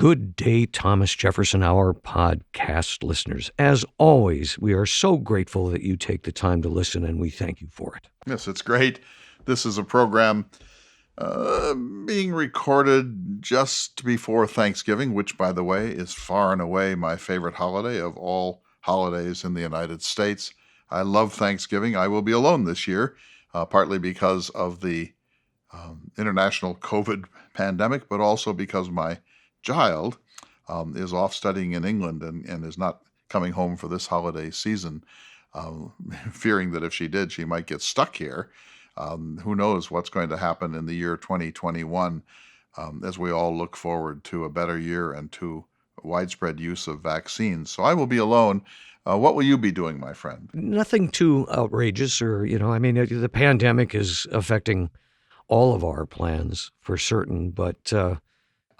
Good day, Thomas Jefferson, our podcast listeners. As always, we are so grateful that you take the time to listen, and we thank you for it. Yes, it's great. This is a program being recorded just before Thanksgiving, which, by the way, is far and away my favorite holiday of all holidays in the United States. I love Thanksgiving. I will be alone this year, partly because of the international COVID pandemic, but also because my child is off studying in England and is not coming home for this holiday season, fearing that if she did, she might get stuck here. Who knows what's going to happen in the year 2021 as we all look forward to a better year and to widespread use of vaccines. So I will be alone. What will you be doing, my friend? Nothing too outrageous or, the pandemic is affecting all of our plans for certain, but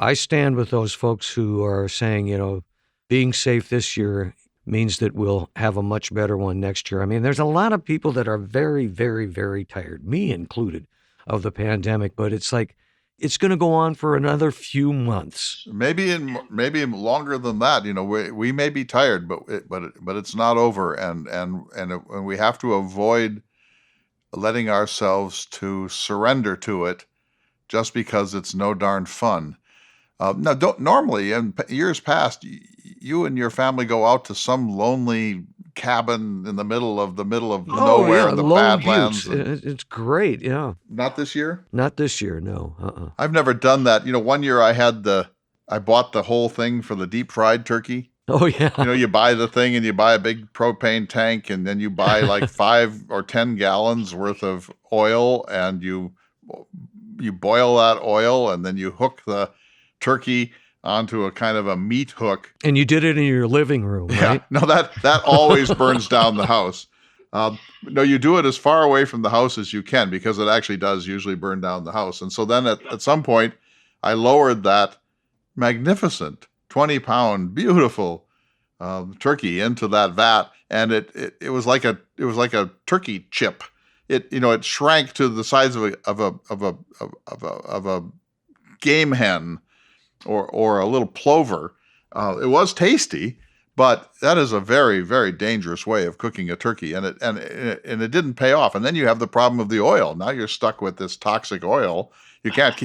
I stand with those folks who are saying, being safe this year means that we'll have a much better one next year. I mean, there's a lot of people that are very, very, very tired, me included, of the pandemic, but it's like, it's going to go on for another few months. Maybe longer than that. We may be tired, but it's not over, and we have to avoid letting ourselves to surrender to it just because it's no darn fun. Now, normally in years past, you and your family go out to some lonely cabin in the middle of nowhere in the Badlands. It's great, yeah. Not this year? Not this year, no. I've never done that. One year I bought the whole thing for the deep fried turkey. Oh, yeah. You buy the thing and you buy a big propane tank and then you buy like 5 or 10 gallons worth of oil and you boil that oil and then you hook the turkey onto a kind of a meat hook. And you did it in your living room, right? Yeah. No, that always burns down the house. No, you do it as far away from the house as you can because it actually does usually burn down the house. And so then at some point, I lowered that magnificent 20-pound, beautiful turkey into that vat, and it was like a turkey chip. It shrank to the size of a game hen or a little plover. It was tasty, but that is a very, very dangerous way of cooking a turkey, and it didn't pay off. And then you have the problem of the oil. Now you're stuck with this toxic oil. You can't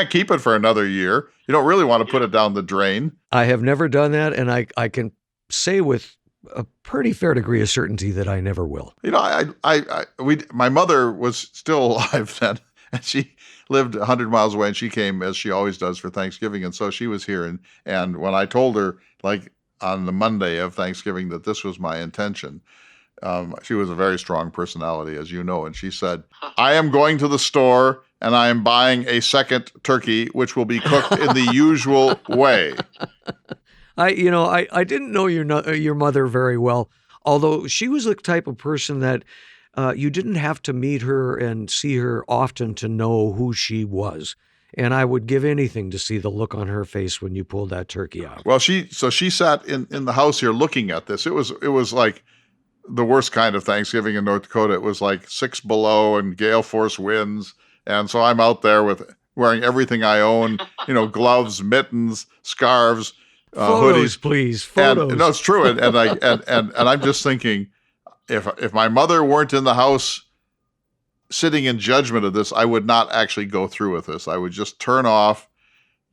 keep it for another year. You don't really want to put it down the drain. I have never done that, and I can say with a pretty fair degree of certainty that I never will. My mother was still alive then, and she lived 100 miles away, and she came as she always does for Thanksgiving, and so she was here. And when I told her, like on the Monday of Thanksgiving, that this was my intention, she was a very strong personality, as you know, and she said, "I am going to the store and I am buying a second turkey, which will be cooked in the usual way." I didn't know your mother very well, although she was the type of person that you didn't have to meet her and see her often to know who she was. And I would give anything to see the look on her face when you pulled that turkey out. Well, she sat in the house here looking at this. It was like the worst kind of Thanksgiving in North Dakota. It was like 6 below and gale force winds. And so I'm out there wearing everything I own, gloves, mittens, scarves, photos, hoodies, please. Photos. And, no, it's true. And I'm just thinking, if my mother weren't in the house sitting in judgment of this, I would not actually go through with this. I would just turn off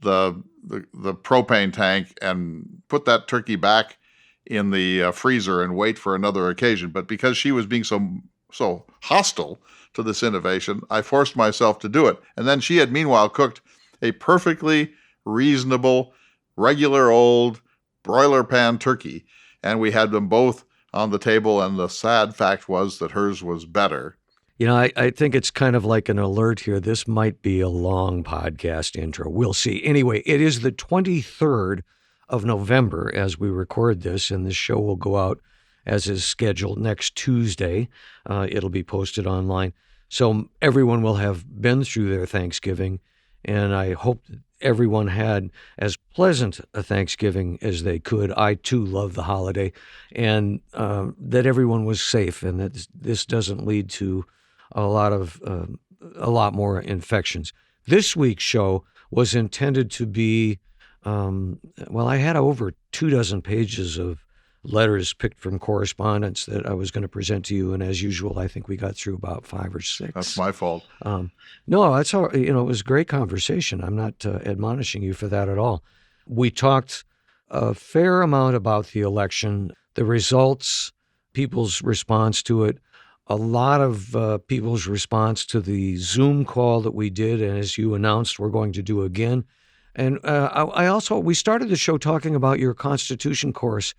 the propane tank and put that turkey back in the freezer and wait for another occasion. But because she was being so hostile to this innovation, I forced myself to do it. And then she had meanwhile cooked a perfectly reasonable, regular old broiler pan turkey, and we had them both on the table, and the sad fact was that hers was better. I think it's kind of like an alert here. This might be a long podcast intro. We'll see. Anyway, it is the 23rd of November as we record this, and this show will go out as is scheduled next Tuesday. It'll be posted online. So everyone will have been through their Thanksgiving, and I hope that everyone had as pleasant a Thanksgiving as they could. I, too, love the holiday, and that everyone was safe and that this doesn't lead to a lot more infections. This week's show was intended to be Well, I had over 24 pages of letters picked from correspondence that I was going to present to you, and as usual, I think we got through about 5 or That's 6. my fault. No, that's all. It was a great conversation. I'm not admonishing you for that at all. We talked a fair amount about the election, the results, people's response to it, a lot of people's response to the Zoom call that we did, and as you announced, we're going to do again. And we started the show talking about your Constitution course.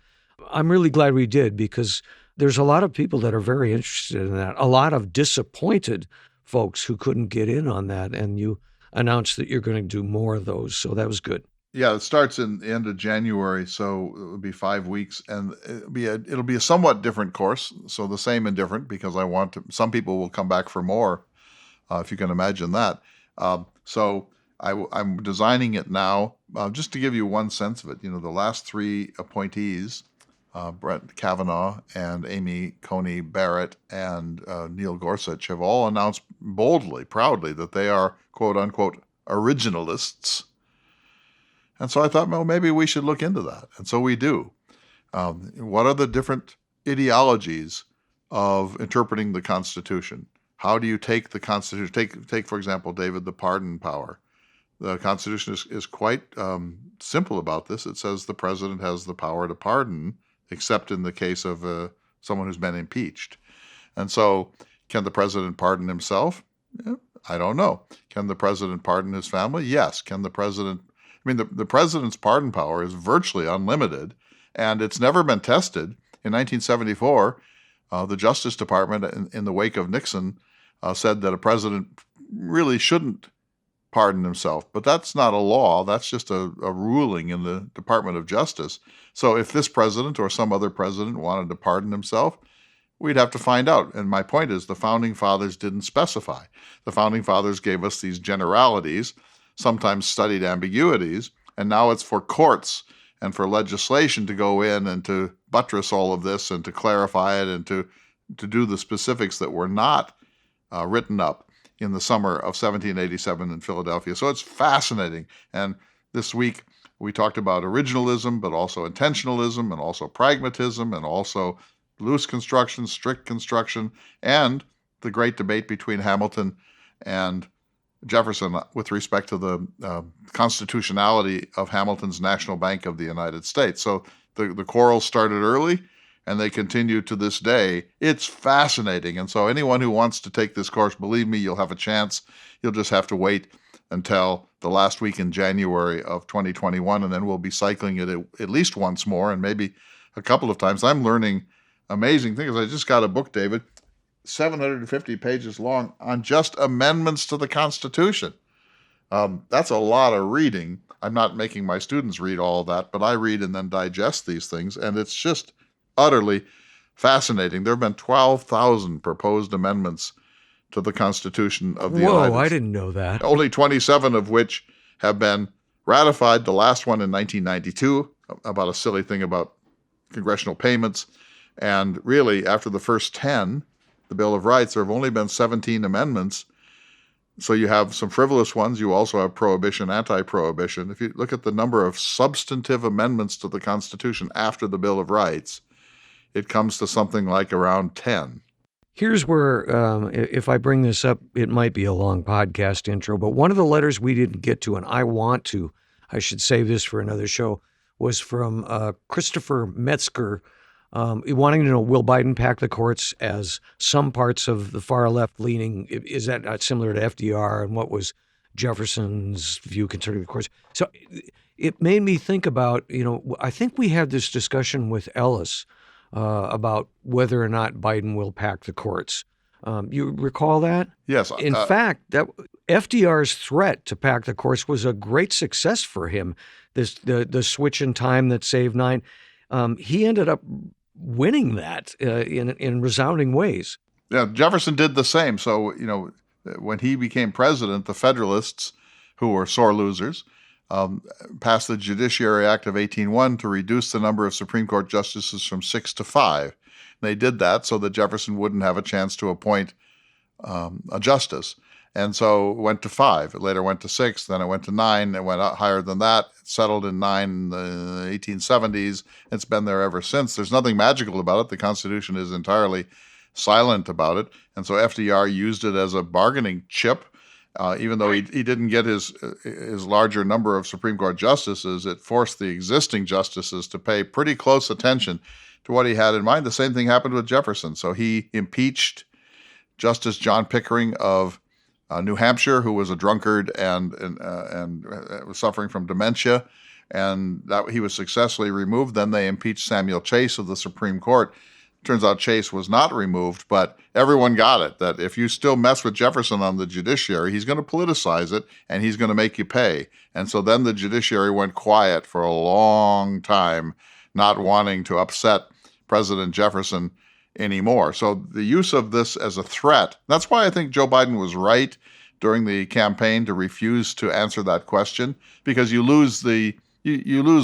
I'm really glad we did, because there's a lot of people that are very interested in that, a lot of disappointed folks who couldn't get in on that. And you announced that you're going to do more of those. So that was good. Yeah, it starts in the end of January, so it would be 5 weeks, and it'll be a somewhat different course, so the same and different, because some people will come back for more, if you can imagine that. I'm designing it now, just to give you one sense of it. The last 3 appointees, Brett Kavanaugh and Amy Coney Barrett and Neil Gorsuch, have all announced boldly, proudly, that they are quote unquote originalists. And so I thought, well, maybe we should look into that. And so we do. What are the different ideologies of interpreting the Constitution? How do you take the Constitution? Take for example, David, the pardon power. The Constitution is quite simple about this. It says the president has the power to pardon, except in the case of someone who's been impeached. And so, can the president pardon himself? Yeah, I don't know. Can the president pardon his family? Yes. Can the president? The president's pardon power is virtually unlimited, and it's never been tested. In 1974, the Justice Department, in the wake of Nixon, said that a president really shouldn't pardon himself. But that's not a law. That's just a ruling in the Department of Justice. So if this president or some other president wanted to pardon himself, we'd have to find out. And my point is, the Founding Fathers didn't specify. The Founding Fathers gave us these generalities, sometimes studied ambiguities, and now it's for courts and for legislation to go in and to buttress all of this and to clarify it and to do the specifics that were not written up in the summer of 1787 in Philadelphia. So it's fascinating. And this week we talked about originalism, but also intentionalism, and also pragmatism, and also loose construction, strict construction, and the great debate between Hamilton and Jefferson with respect to the constitutionality of Hamilton's National Bank of the United States. So the quarrels started early, and they continue to this day. It's fascinating. And so anyone who wants to take this course, believe me, you'll have a chance. You'll just have to wait until the last week in January of 2021, and then we'll be cycling it at least once more, and maybe a couple of times. I'm learning amazing things. I just got a book, David, 750 pages long, on just amendments to the Constitution. That's a lot of reading. I'm not making my students read all that, but I read and then digest these things, and it's just utterly fascinating. There have been 12,000 proposed amendments to the Constitution of the United States. Whoa, I didn't know that. Only 27 of which have been ratified. The last one in 1992, about a silly thing about congressional payments. And really, after the first 10, the Bill of Rights, there have only been 17 amendments. So you have some frivolous ones. You also have prohibition, anti-prohibition. If you look at the number of substantive amendments to the Constitution after the Bill of Rights, it comes to something like around 10. Here's where, if I bring this up, it might be a long podcast intro, but one of the letters we didn't get to, and I should save this for another show, was from Christopher Metzger, wanting to know, will Biden pack the courts, as some parts of the far left leaning, is that not similar to FDR, and what was Jefferson's view concerning the courts? So it made me think about, I think we had this discussion with Ellis about whether or not Biden will pack the courts. You recall that? Yes. In fact, that FDR's threat to pack the courts was a great success for him. The switch in time that saved 9. He ended up winning that in resounding ways. Yeah, Jefferson did the same. So, when he became president, the Federalists, who were sore losers, passed the Judiciary Act of 1801 to reduce the number of Supreme Court justices from 6 to 5. They did that so that Jefferson wouldn't have a chance to appoint a justice. And so it went to 5. It later went to 6. Then it went to 9. It went higher than that. It settled in 9 in the 1870s. It's been there ever since. There's nothing magical about it. The Constitution is entirely silent about it. And so FDR used it as a bargaining chip. Even though he didn't get his larger number of Supreme Court justices, it forced the existing justices to pay pretty close attention to what he had in mind. The same thing happened with Jefferson. So he impeached Justice John Pickering of New Hampshire, who was a drunkard and was suffering from dementia, and that he was successfully removed. Then they impeached Samuel Chase of the Supreme Court. Turns out Chase was not removed, but everyone got it, that if you still mess with Jefferson on the judiciary, he's going to politicize it, and he's going to make you pay. And so then the judiciary went quiet for a long time, not wanting to upset President Jefferson anymore. So the use of this as a threat, that's why I think Joe Biden was right during the campaign to refuse to answer that question, because you lose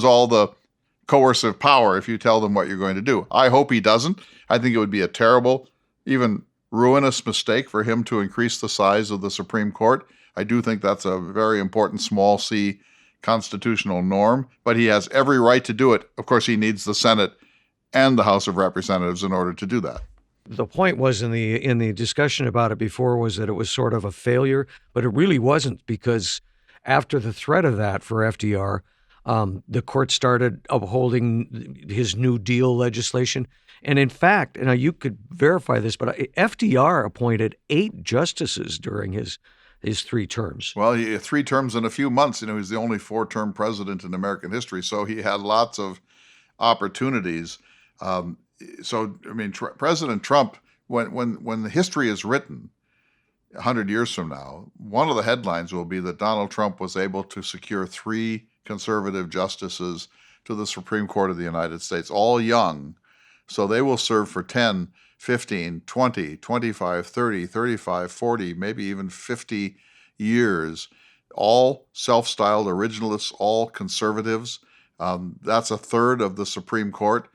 all the coercive power if you tell them what you're going to do. I hope he doesn't. I think it would be a terrible, even ruinous mistake for him to increase the size of the Supreme Court. I do think that's a very important small c constitutional norm, but he has every right to do it. Of course, he needs the Senate and the House of Representatives in order to do that. The point was in the discussion about it before was that it was sort of a failure, but it really wasn't, because after the threat of that for FDR, the court started upholding his New Deal legislation. And in fact, and you could verify this, but FDR appointed 8 justices during his 3 terms. Well, he had 3 terms in a few months. He was the only 4-term president in American history, so he had lots of opportunities. President Trump, when the history is written 100 years from now, one of the headlines will be that Donald Trump was able to secure 3 conservative justices to the Supreme Court of the United States, all young. So they will serve for 10, 15, 20, 25, 30, 35, 40, maybe even 50 years, all self-styled originalists, all conservatives. That's a third of the Supreme Court.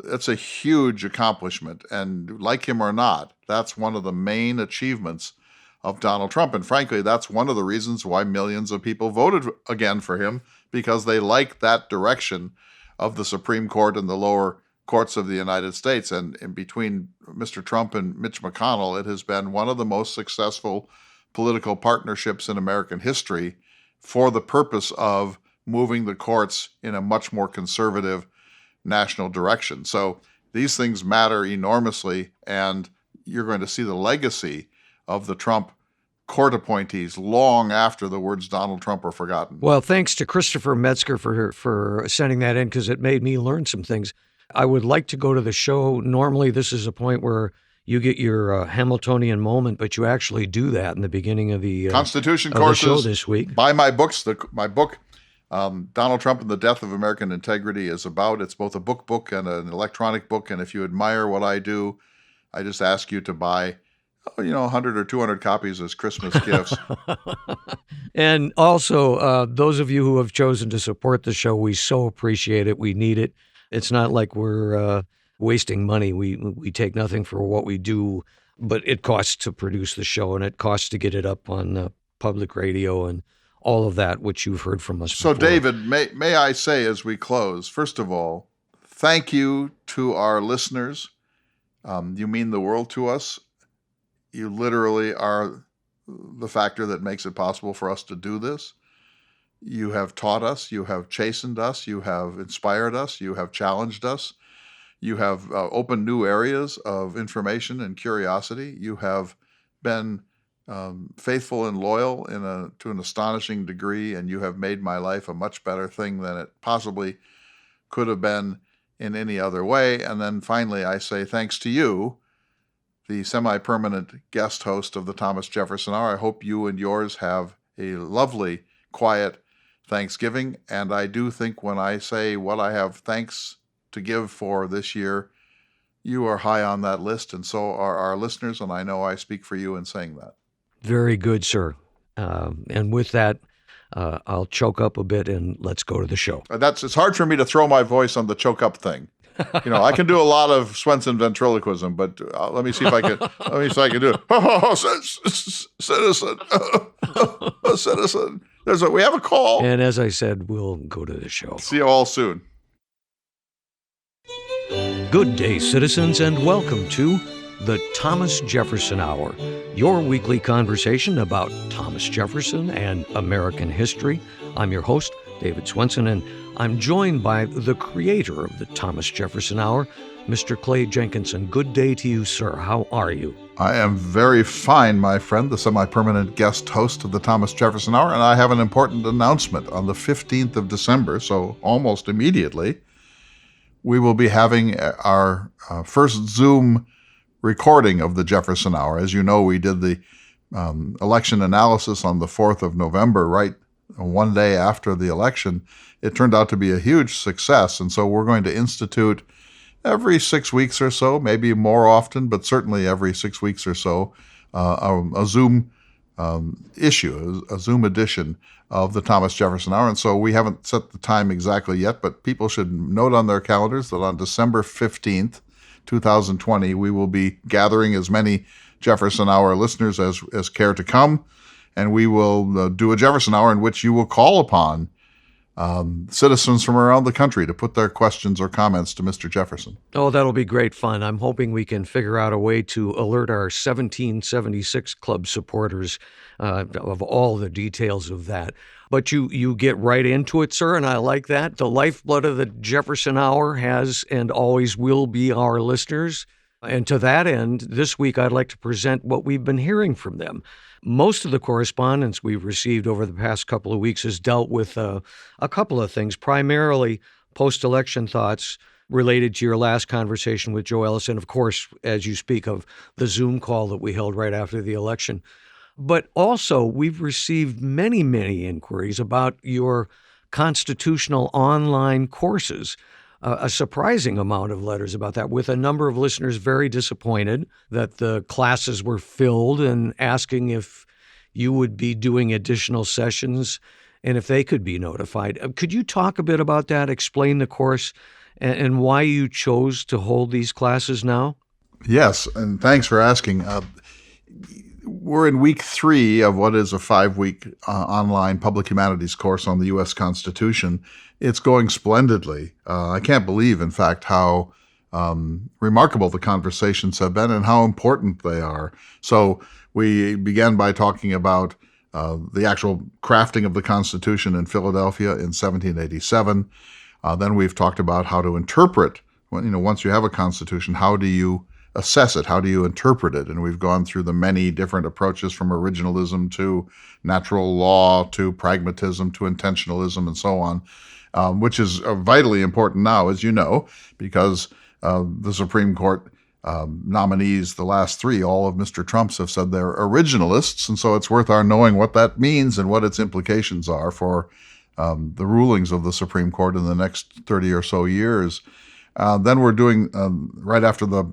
It's a huge accomplishment. And like him or not, that's one of the main achievements of Donald Trump. And frankly, that's one of the reasons why millions of people voted again for him, because they like that direction of the Supreme Court and the lower courts of the United States. And between Mr. Trump and Mitch McConnell, it has been one of the most successful political partnerships in American history for the purpose of moving the courts in a much more conservative national direction. So these things matter enormously, and you're going to see the legacy of the Trump court appointees long after the words Donald Trump are forgotten. Well, thanks to Christopher Metzger for sending that in, because it made me learn some things. I would like to go to the show. Normally, this is a point where you get your Hamiltonian moment, but you actually do that in the beginning of the Constitution of courses. The show this week. Buy my books. My book, Donald Trump and the Death of American Integrity, is about. It's both a book and an electronic book. And if you admire what I do, I just ask you to buy 100 or 200 copies as Christmas gifts. And also, those of you who have chosen to support the show, we so appreciate it. We need it. It's not like we're wasting money. We take nothing for what we do, but it costs to produce the show, and it costs to get it up on public radio and all of that, which you've heard from us before. So, David, may I say as we close, first of all, thank you to our listeners. You mean the world to us. You literally are the factor that makes it possible for us to do this. You have taught us, you have chastened us, you have inspired us, you have challenged us, you have opened new areas of information and curiosity. You have been faithful and loyal to an astonishing degree, and you have made my life a much better thing than it possibly could have been in any other way. And then finally, I say thanks to you, the semi-permanent guest host of the Thomas Jefferson Hour. I hope you and yours have a lovely, quiet Thanksgiving. And I do think when I say what I have thanks to give for this year, you are high on that list, and so are our listeners, and I know I speak for you in saying that. Very good, sir. And with that, I'll choke up a bit, and let's go to the show. It's hard for me to throw my voice on the choke up thing. I can do a lot of Swenson ventriloquism, but let me see if I can. Let me see if I can do it. Citizen, citizen. We have a call. And as I said, we'll go to the show. See you all soon. Good day, citizens, and welcome to the Thomas Jefferson Hour, your weekly conversation about Thomas Jefferson and American history. I'm your host, David Swenson, and I'm joined by the creator of the Thomas Jefferson Hour, Mr. Clay Jenkinson. Good day to you, sir. How are you? I am very fine, my friend, the semi-permanent guest host of the Thomas Jefferson Hour, and I have an important announcement. On the 15th of December, so almost immediately, we will be having our first Zoom recording of the Jefferson Hour. As you know, we did the election analysis on the 4th of November, right one day after the election. It turned out to be a huge success, and so we're going to institute every 6 weeks or so, maybe more often, but certainly every 6 weeks or so, a Zoom issue, a Zoom edition of the Thomas Jefferson Hour. And so we haven't set the time exactly yet, but people should note on their calendars that on December 15th, 2020, we will be gathering as many Jefferson Hour listeners as care to come, and we will do a Jefferson Hour in which you will call upon citizens from around the country to put their questions or comments to Mr. Jefferson. Oh, that'll be great fun. I'm hoping we can figure out a way to alert our 1776 Club supporters of all the details of that. But you get right into it, sir, and I like that. The lifeblood of the Jefferson Hour has and always will be our listeners. And to that end, this week I'd like to present what we've been hearing from them. Most of the correspondence we've received over the past couple of weeks has dealt with a couple of things, primarily post-election thoughts related to your last conversation with Joe Ellis, and of course, as you speak of, the Zoom call that we held right after the election. But also, we've received many, many inquiries about your constitutional online courses. A surprising amount of letters about that, with a number of listeners very disappointed that the classes were filled and asking if you would be doing additional sessions and if they could be notified. Could you talk a bit about that, explain the course, and why you chose to hold these classes now? Yes, and thanks for asking. We're in week 3 of what is a 5-week online public humanities course on the U.S. Constitution. It's going splendidly. I can't believe, in fact, how remarkable the conversations have been and how important they are. So we began by talking about the actual crafting of the Constitution in Philadelphia in 1787. Then we've talked about how to interpret, once you have a Constitution, how do you assess it? How do you interpret it? And we've gone through the many different approaches from originalism to natural law to pragmatism to intentionalism and so on, which is vitally important now, as you know, because the Supreme Court nominees, the last 3, all of Mr. Trump's, have said they're originalists. And so it's worth our knowing what that means and what its implications are for the rulings of the Supreme Court in the next 30 or so years. Then we're doing, right after the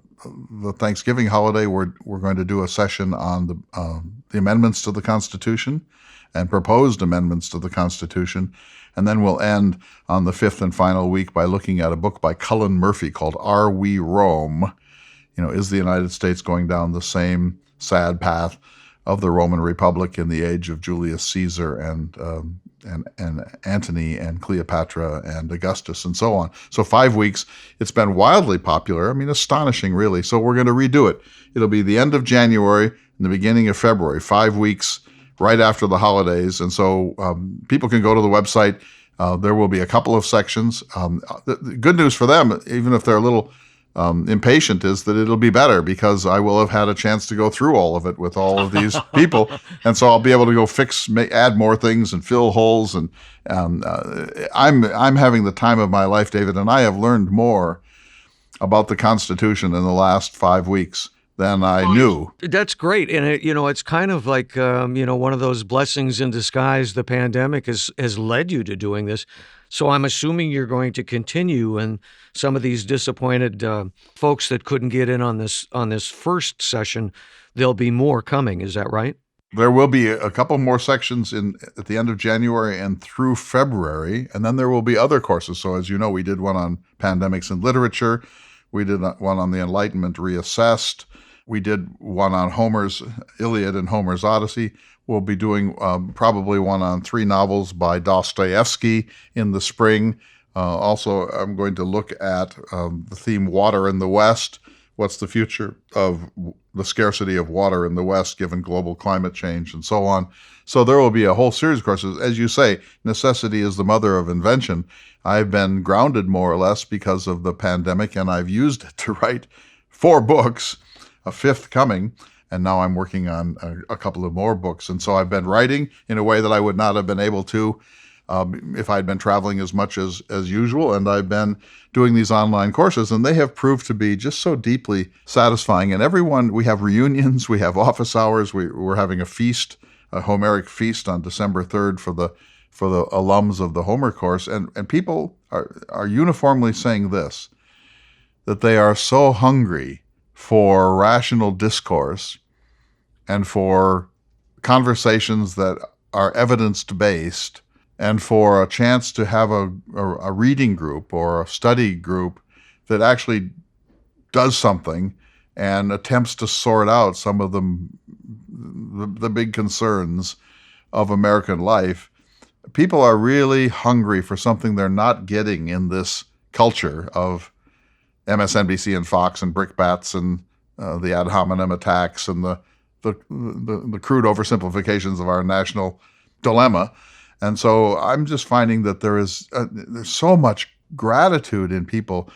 Thanksgiving holiday, we're going to do a session on the amendments to the Constitution and proposed amendments to the Constitution. And then we'll end on the 5th and final week by looking at a book by Cullen Murphy called Are We Rome? Is the United States going down the same sad path of the Roman Republic in the age of Julius Caesar and Antony and Cleopatra and Augustus and so on. So 5 weeks. It's been wildly popular. Astonishing, really. So we're going to redo it. It'll be the end of January and the beginning of February, 5 weeks right after the holidays. And so people can go to the website. There will be a couple of sections. The good news for them, even if they're a little impatient, is that it'll be better because I will have had a chance to go through all of it with all of these people. And so I'll be able to go add more things and fill holes. And I'm having the time of my life, David, and I have learned more about the Constitution in the last 5 weeks than I knew. That's great. And, it's kind of like, one of those blessings in disguise. The pandemic has led you to doing this. So I'm assuming you're going to continue, and some of these disappointed folks that couldn't get in on this first session, there'll be more coming. Is that right? There will be a couple more sections at the end of January and through February, and then there will be other courses. So as you know, we did one on pandemics in literature. We did one on the Enlightenment reassessed. We did one on Homer's Iliad and Homer's Odyssey. We'll be doing probably one on 3 novels by Dostoevsky in the spring. Also, I'm going to look at the theme Water in the West. What's the future of the scarcity of water in the West given global climate change and so on. So there will be a whole series of courses. As you say, necessity is the mother of invention. I've been grounded more or less because of the pandemic, and I've used it to write 4 books, a 5th coming, and now I'm working on a couple of more books. And so I've been writing in a way that I would not have been able to if I'd been traveling as much as usual, and I've been doing these online courses, and they have proved to be just so deeply satisfying. And we have reunions, we have office hours, we're having a feast, a Homeric feast on December 3rd for the alums of the Homer course, and people are uniformly saying this, that they are so hungry for rational discourse and for conversations that are evidence-based, and for a chance to have a reading group or a study group that actually does something and attempts to sort out some of the big concerns of American life. People are really hungry for something they're not getting in this culture of MSNBC and Fox and brickbats and the ad hominem attacks and the crude oversimplifications of our national dilemma. And so I'm just finding that there's so much gratitude in people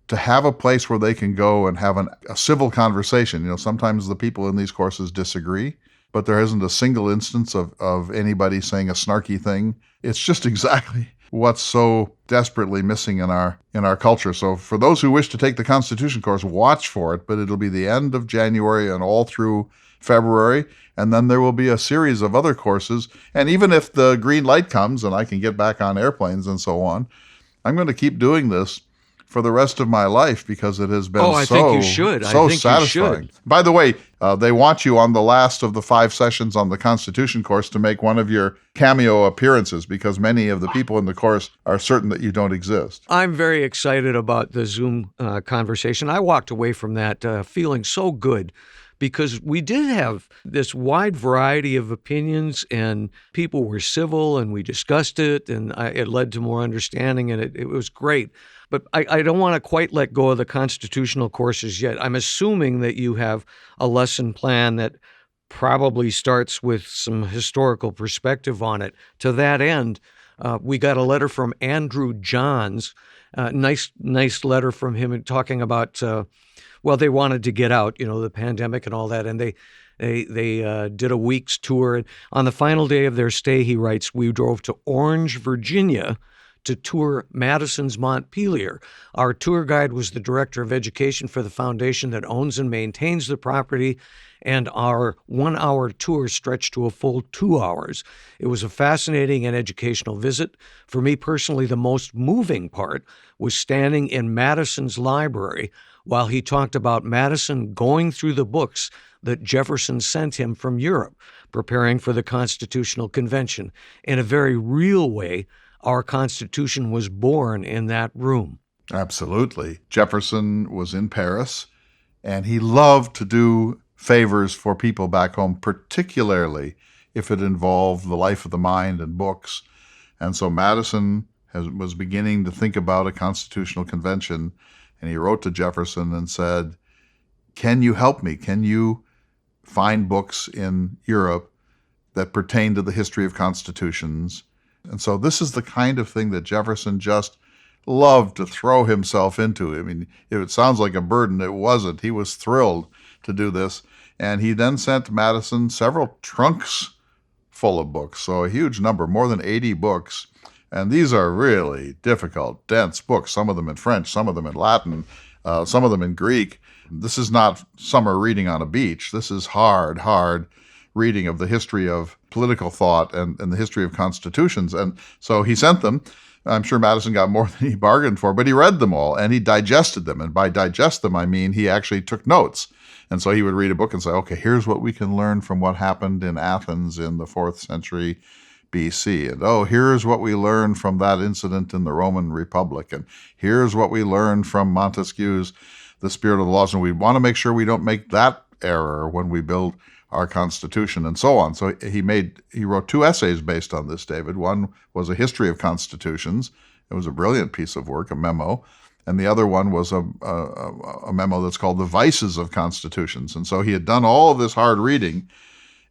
to have a place where they can go and have a civil conversation. Sometimes the people in these courses disagree, but there isn't a single instance of anybody saying a snarky thing. It's just exactly what's so desperately missing in our culture. So for those who wish to take the Constitution course, watch for it, but it'll be the end of January and all through February, and then there will be a series of other courses. And even if the green light comes and I can get back on airplanes and so on, I'm going to keep doing this for the rest of my life because it has been I think you should. so I think satisfying. You should. By the way, they want you on the last of the 5 sessions on the Constitution course to make one of your cameo appearances because many of the people in the course are certain that you don't exist. I'm very excited about the Zoom conversation. I walked away from that feeling so good because we did have this wide variety of opinions and people were civil and we discussed it and it led to more understanding and it was great. But I don't want to quite let go of the constitutional courses yet. I'm assuming that you have a lesson plan that probably starts with some historical perspective on it. To that end, we got a letter from Andrew Johns, nice letter from him talking about, they wanted to get out, the pandemic and all that, and they did a week's tour. On the final day of their stay, he writes, we drove to Orange, Virginia, to tour Madison's Montpelier. Our tour guide was the director of education for the foundation that owns and maintains the property, and our 1-hour tour stretched to a full 2 hours. It was a fascinating and educational visit. For me personally, the most moving part was standing in Madison's library while he talked about Madison going through the books that Jefferson sent him from Europe, preparing for the Constitutional Convention. In a very real way, our Constitution was born in that room. Absolutely. Jefferson was in Paris, and he loved to do favors for people back home, particularly if it involved the life of the mind and books. And so Madison was beginning to think about a constitutional convention, and he wrote to Jefferson and said, can you help me? Can you find books in Europe that pertain to the history of constitutions? And so this is the kind of thing that Jefferson just loved to throw himself into. I mean, if it sounds like a burden, it wasn't. He was thrilled to do this. And he then sent Madison several trunks full of books, so a huge number, more than 80 books. And these are really difficult, dense books, some of them in French, some of them in Latin, some of them in Greek. This is not summer reading on a beach. This is hard reading of the history of political thought and the history of constitutions. And so he sent them. I'm sure Madison got more than he bargained for, but he read them all and he digested them. And by digest them, I mean he actually took notes. And so he would read a book and say, okay, here's what we can learn from what happened in Athens in the 4th century BC. And oh, here's what we learned from that incident in the Roman Republic. And here's what we learned from Montesquieu's The Spirit of the Laws. And we want to make sure we don't make that error when we build our Constitution and so on. So he wrote 2 essays based on this, David. One was a history of constitutions. It was a brilliant piece of work, a memo. And the other one was a memo that's called The Vices of Constitutions. And so he had done all of this hard reading.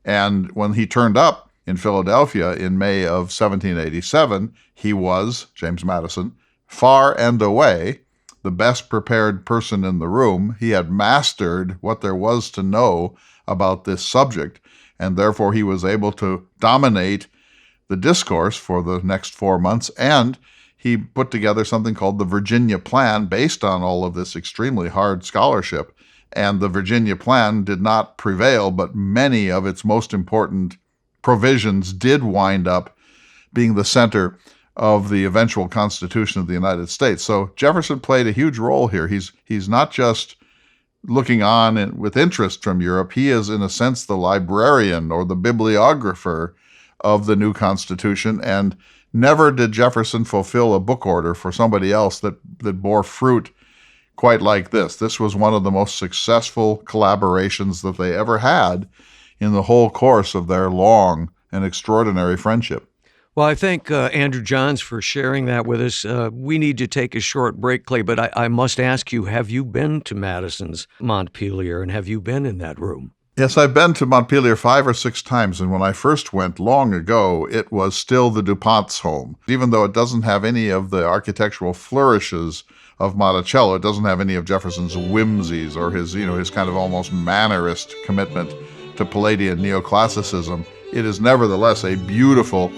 And when he turned up in Philadelphia in May of 1787, he was, James Madison, far and away the best prepared person in the room. He had mastered what there was to know about this subject, and therefore he was able to dominate the discourse for the next 4 months, and he put together something called the Virginia Plan based on all of this extremely hard scholarship. And the Virginia Plan did not prevail, but many of its most important provisions did wind up being the center of the eventual Constitution of the United States. So Jefferson played a huge role here. He's not just looking on with interest from Europe. He is, in a sense, the librarian or the bibliographer of the new Constitution. And never did Jefferson fulfill a book order for somebody else that bore fruit quite like this. This was one of the most successful collaborations that they ever had in the whole course of their long and extraordinary friendship. Well, I thank Andrew Johns for sharing that with us. We need to take a short break, Clay, but I must ask you, have you been to Madison's Montpelier, and have you been in that room? Yes, I've been to Montpelier 5 or 6 times, and when I first went long ago, it was still the DuPont's home. Even though it doesn't have any of the architectural flourishes of Monticello, it doesn't have any of Jefferson's whimsies or his kind of almost mannerist commitment to Palladian neoclassicism. It is nevertheless a beautiful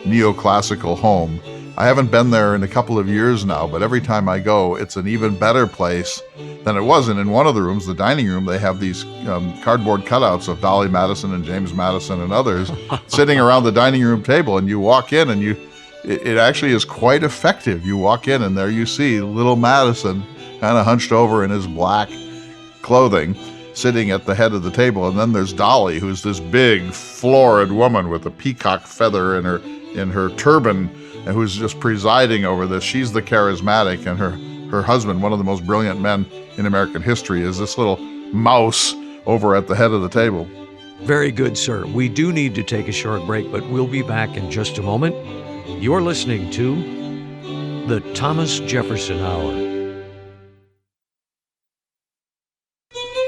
neoclassical home. I haven't been there in a couple of years now, but every time I go, it's an even better place than it was. And in one of the rooms, the dining room, they have these cardboard cutouts of Dolly Madison and James Madison and others sitting around the dining room table. And you walk in and it actually is quite effective. You walk in and there you see little Madison kind of hunched over in his black clothing, sitting at the head of the table. And then there's Dolly, who's this big, florid woman with a peacock feather in her turban, and who's just presiding over this. She's the charismatic, and her husband, one of the most brilliant men in American history, is this little mouse over at the head of the table. Very good, sir. We do need to take a short break, but we'll be back in just a moment. You're listening to the Thomas Jefferson Hour.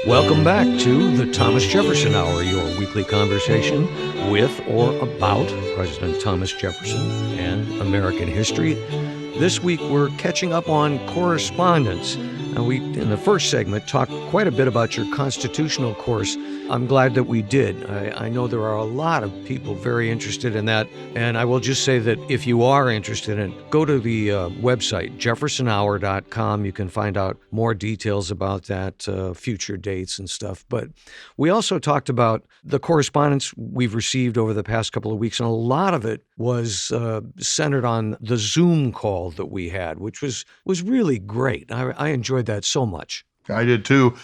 Welcome back to the Thomas Jefferson Hour, your weekly conversation with or about President Thomas Jefferson and American history. This week we're catching up on correspondence. And we, in the first segment, talked quite a bit about your constitutional course. I'm glad that we did. I know there are a lot of people very interested in that. And I will just say that if you are interested in it, go to the website, jeffersonhour.com. You can find out more details about that, future dates and stuff. But we also talked about the correspondence we've received over the past couple of weeks, and a lot of it was centered on the Zoom call that we had, which was really great. I enjoyed that so much. I did too.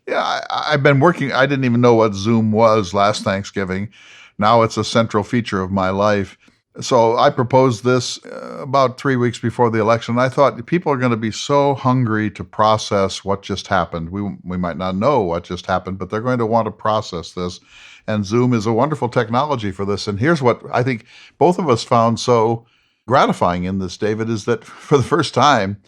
Yeah, I've been working. I didn't even know what Zoom was last Thanksgiving. Now it's a central feature of my life. So I proposed this about 3 weeks before the election. I thought people are going to be so hungry to process what just happened. We might not know what just happened, but they're going to want to process this. And Zoom is a wonderful technology for this. And here's what I think both of us found so gratifying in this, David, is that for the first time,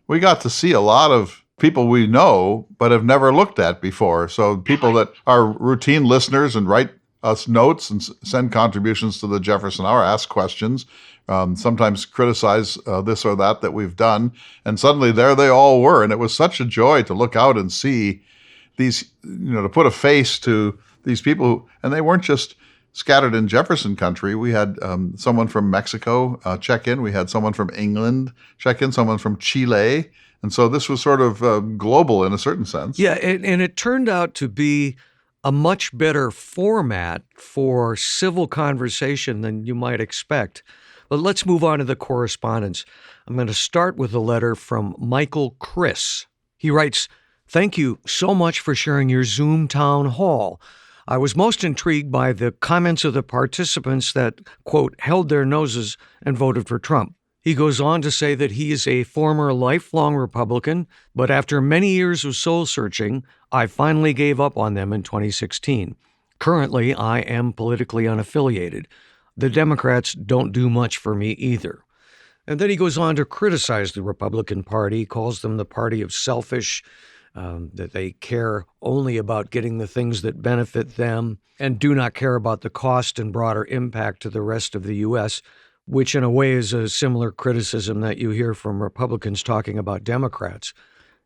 we got to see a lot of people we know but have never looked at before. So people that are routine listeners and write us notes and send contributions to the Jefferson Hour, ask questions, sometimes criticize this or that we've done. And suddenly there they all were. And it was such a joy to look out and see these, to put a face to these people and they weren't just scattered in Jefferson country. We had someone from Mexico check in. We had someone from England check in, someone from Chile. And so this was sort of global in a certain sense. Yeah, and it turned out to be a much better format for civil conversation than you might expect. But let's move on to the correspondence. I'm going to start with a letter from Michael Chris. He writes, "Thank you so much for sharing your Zoom town hall. I was most intrigued by the comments of the participants that, quote, held their noses and voted for Trump." He goes on to say that he is a former lifelong Republican, but after many years of soul-searching, I finally gave up on them in 2016. Currently, I am politically unaffiliated. The Democrats don't do much for me either. And then he goes on to criticize the Republican Party, calls them the party of selfish, that they care only about getting the things that benefit them and do not care about the cost and broader impact to the rest of the U.S., which in a way is a similar criticism that you hear from Republicans talking about Democrats.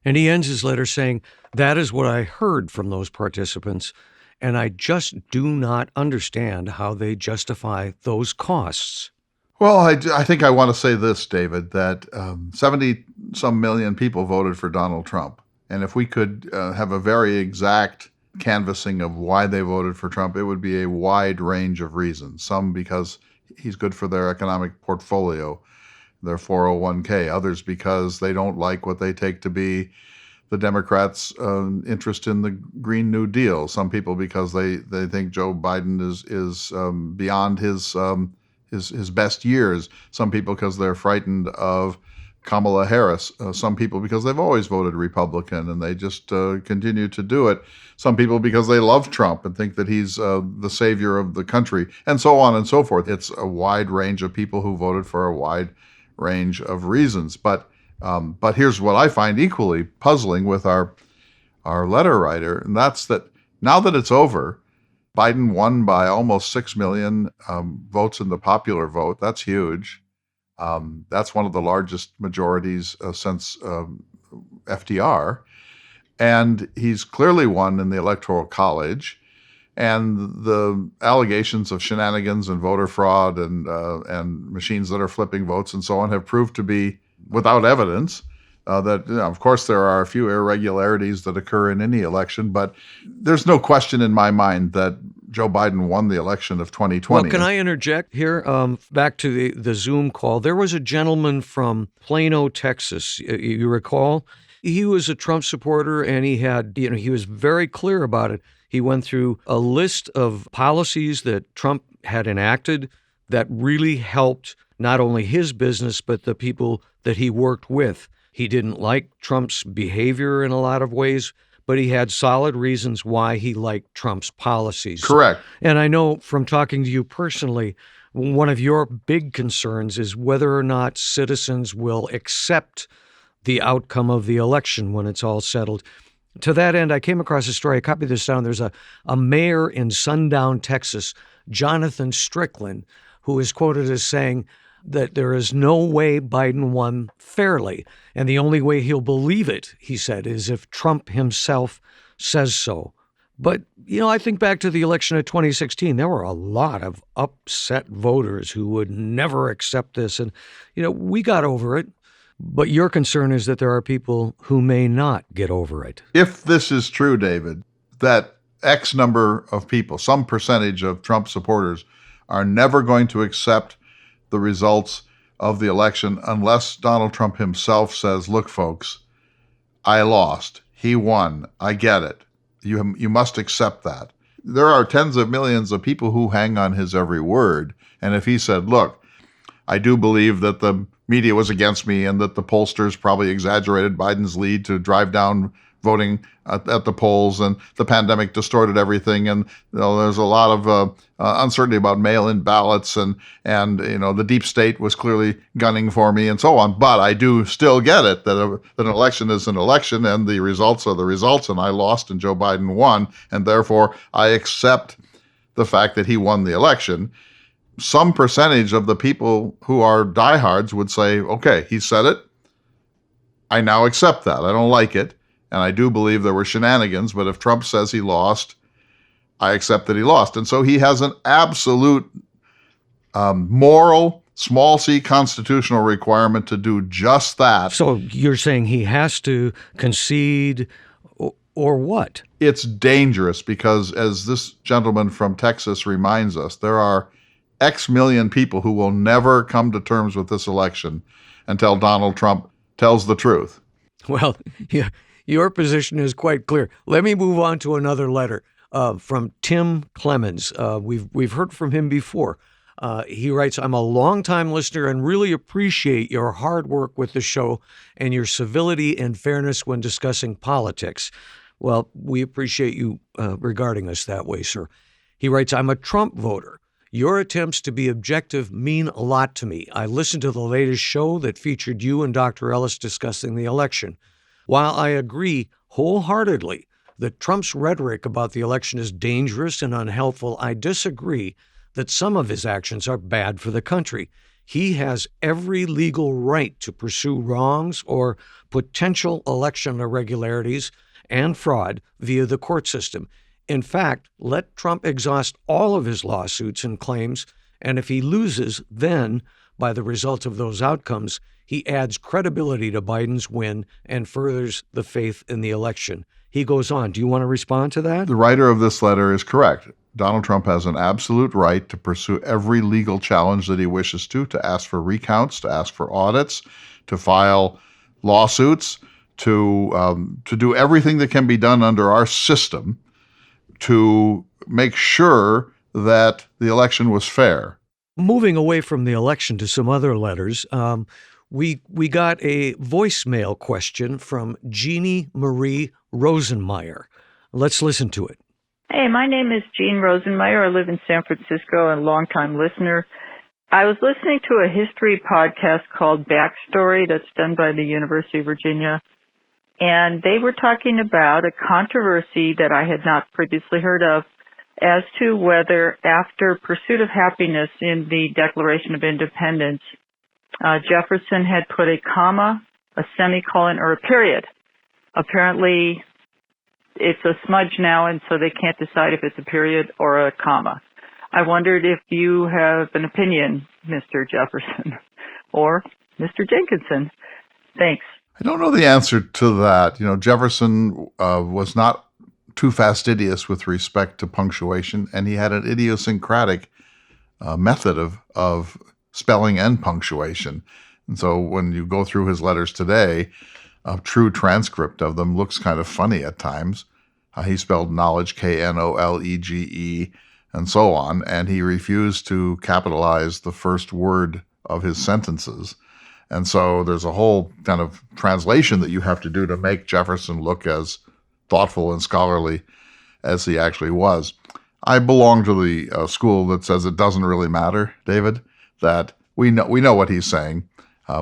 And he ends his letter saying, "That is what I heard from those participants, and I just do not understand how they justify those costs." Well, I think I want to say this, David, that 70-some million people voted for Donald Trump. And if we could have a very exact canvassing of why they voted for Trump, it would be a wide range of reasons. Some because he's good for their economic portfolio, their 401k. Others because they don't like what they take to be the Democrats' interest in the Green New Deal. Some people because they think Joe Biden is beyond his best years. Some people because they're frightened of Kamala Harris. Some people because they've always voted Republican and they just continue to do it. Some people because they love Trump and think that he's the savior of the country, and so on and so forth. It's a wide range of people who voted for a wide range of reasons. But here's what I find equally puzzling with our letter writer, and that's that now that it's over, Biden won by almost 6 million votes in the popular vote. That's huge. That's one of the largest majorities since FDR. And he's clearly won in the Electoral College. And the allegations of shenanigans and voter fraud and machines that are flipping votes and so on have proved to be without evidence. Of course, there are a few irregularities that occur in any election, but there's no question in my mind that Joe Biden won the election of 2020. Well, can I interject here? Back to the Zoom call, there was a gentleman from Plano, Texas. You recall? He was a Trump supporter, and he was very clear about it. He went through a list of policies that Trump had enacted that really helped not only his business, but the people that he worked with. He didn't like Trump's behavior in a lot of ways, but he had solid reasons why he liked Trump's policies. Correct. And I know from talking to you personally, one of your big concerns is whether or not citizens will accept the outcome of the election when it's all settled. To that end, I came across a story. I copied this down. There's a mayor in Sundown, Texas, Jonathan Strickland, who is quoted as saying that there is no way Biden won fairly. And the only way he'll believe it, he said, is if Trump himself says so. But, I think back to the election of 2016, there were a lot of upset voters who would never accept this. And, we got over it. But your concern is that there are people who may not get over it. If this is true, David, that X number of people, some percentage of Trump supporters, are never going to accept the results of the election unless Donald Trump himself says, look, folks, I lost. He won. I get it. You must accept that. There are tens of millions of people who hang on his every word. And if he said, look, I do believe that the media was against me and that the pollsters probably exaggerated Biden's lead to drive down voting at the polls, and the pandemic distorted everything, and there's a lot of uncertainty about mail-in ballots, and the deep state was clearly gunning for me, and so on. But I do still get it that an election is an election, and the results are the results, and I lost and Joe Biden won, and therefore I accept the fact that he won the election. Some percentage of the people who are diehards would say, okay, he said it. I now accept that. I don't like it. And I do believe there were shenanigans, but if Trump says he lost, I accept that he lost. And so he has an absolute moral, small c constitutional requirement to do just that. So you're saying he has to concede or what? It's dangerous because, as this gentleman from Texas reminds us, there are X million people who will never come to terms with this election until Donald Trump tells the truth. Well, yeah, your position is quite clear. Let me move on to another letter from Tim Clemens. We've heard from him before. He writes, I'm a longtime listener and really appreciate your hard work with the show and your civility and fairness when discussing politics. Well, we appreciate you regarding us that way, sir. He writes, I'm a Trump voter. Your attempts to be objective mean a lot to me. I listened to the latest show that featured you and Dr. Ellis discussing the election. While I agree wholeheartedly that Trump's rhetoric about the election is dangerous and unhelpful, I disagree that some of his actions are bad for the country. He has every legal right to pursue wrongs or potential election irregularities and fraud via the court system. In fact, let Trump exhaust all of his lawsuits and claims, and if he loses, then, by the result of those outcomes, he adds credibility to Biden's win and furthers the faith in the election. He goes on. Do you want to respond to that? The writer of this letter is correct. Donald Trump has an absolute right to pursue every legal challenge that he wishes to ask for recounts, to ask for audits, to file lawsuits, to do everything that can be done under our system to make sure that the election was fair. Moving away from the election to some other letters, we got a voicemail question from Jeannie Marie Rosenmeyer. Let's listen to it. Hey, my name is Jean Rosenmeyer. I live in San Francisco and a longtime listener. I was listening to a history podcast called Backstory that's done by the University of Virginia. And they were talking about a controversy that I had not previously heard of as to whether after Pursuit of Happiness in the Declaration of Independence, Jefferson had put a comma, a semicolon, or a period. Apparently, it's a smudge now, and so they can't decide if it's a period or a comma. I wondered if you have an opinion, Mr. Jefferson, or Mr. Jenkinson. Thanks. I don't know the answer to that. Jefferson was not too fastidious with respect to punctuation, and he had an idiosyncratic method of spelling and punctuation. And so when you go through his letters today, a true transcript of them looks kind of funny at times. He spelled knowledge, Knowlegee, and so on, and he refused to capitalize the first word of his sentences. And so there's a whole kind of translation that you have to do to make Jefferson look as thoughtful and scholarly as he actually was. I belong to the school that says it doesn't really matter, David, that we know what he's saying.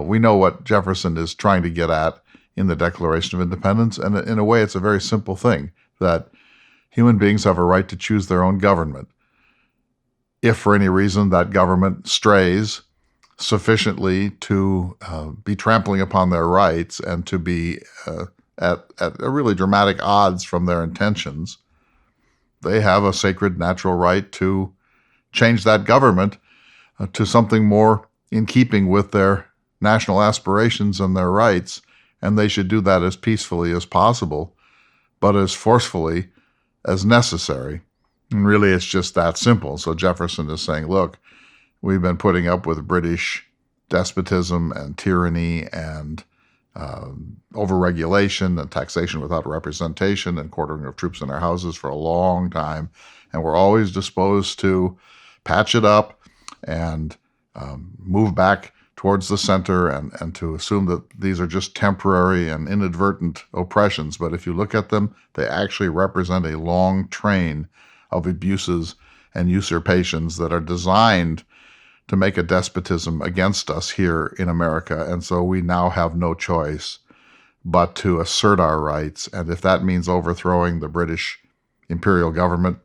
We know what Jefferson is trying to get at in the Declaration of Independence. And in a way, it's a very simple thing, that human beings have a right to choose their own government. If for any reason that government strays sufficiently to be trampling upon their rights and to be at a really dramatic odds from their intentions, they have a sacred natural right to change that government to something more in keeping with their national aspirations and their rights, and they should do that as peacefully as possible, but as forcefully as necessary. And really, it's just that simple. So Jefferson is saying, look, we've been putting up with British despotism and tyranny and overregulation and taxation without representation and quartering of troops in our houses for a long time. And we're always disposed to patch it up and move back towards the center and to assume that these are just temporary and inadvertent oppressions. But if you look at them, they actually represent a long train of abuses and usurpations that are designed to make a despotism against us here in America. And so we now have no choice but to assert our rights. And if that means overthrowing the British imperial government,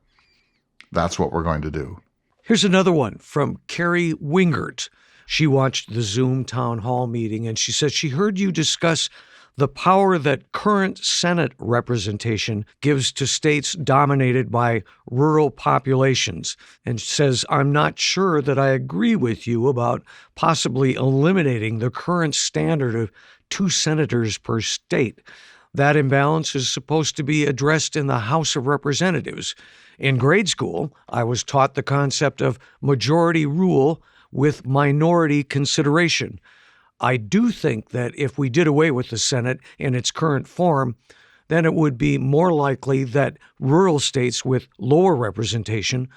that's what we're going to do. Here's another one from Carrie Wingert. She watched the Zoom town hall meeting, and she said she heard you discuss the power that current Senate representation gives to states dominated by rural populations, and says, I'm not sure that I agree with you about possibly eliminating the current standard of 2 senators per state. That imbalance is supposed to be addressed in the House of Representatives. In grade school, I was taught the concept of majority rule with minority consideration. I do think that if we did away with the Senate in its current form, then it would be more likely that rural states with lower representation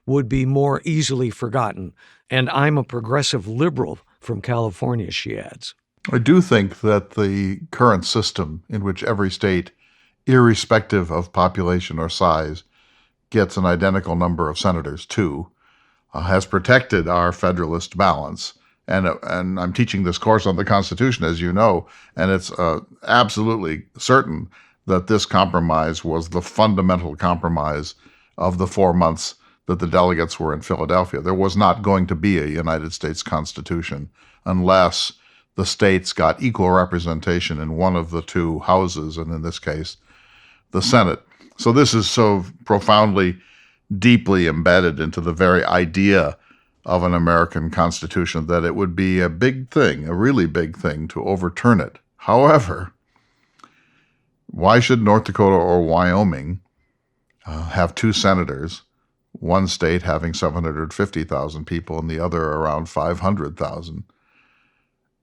would be more easily forgotten. And I'm a progressive liberal from California, she adds. I do think that the current system in which every state, irrespective of population or size, gets an identical number of senators, too, has protected our federalist balance. And I'm teaching this course on the Constitution, as you know, and it's absolutely certain that this compromise was the fundamental compromise of the 4 months that the delegates were in Philadelphia. There was not going to be a United States Constitution unless the states got equal representation in one of the two houses, and in this case, the Senate. So this is so profoundly, deeply embedded into the very idea of an American Constitution that it would be a big thing, a really big thing, to overturn it. However, why should North Dakota or Wyoming have two senators, one state having 750,000 people and the other around 500,000?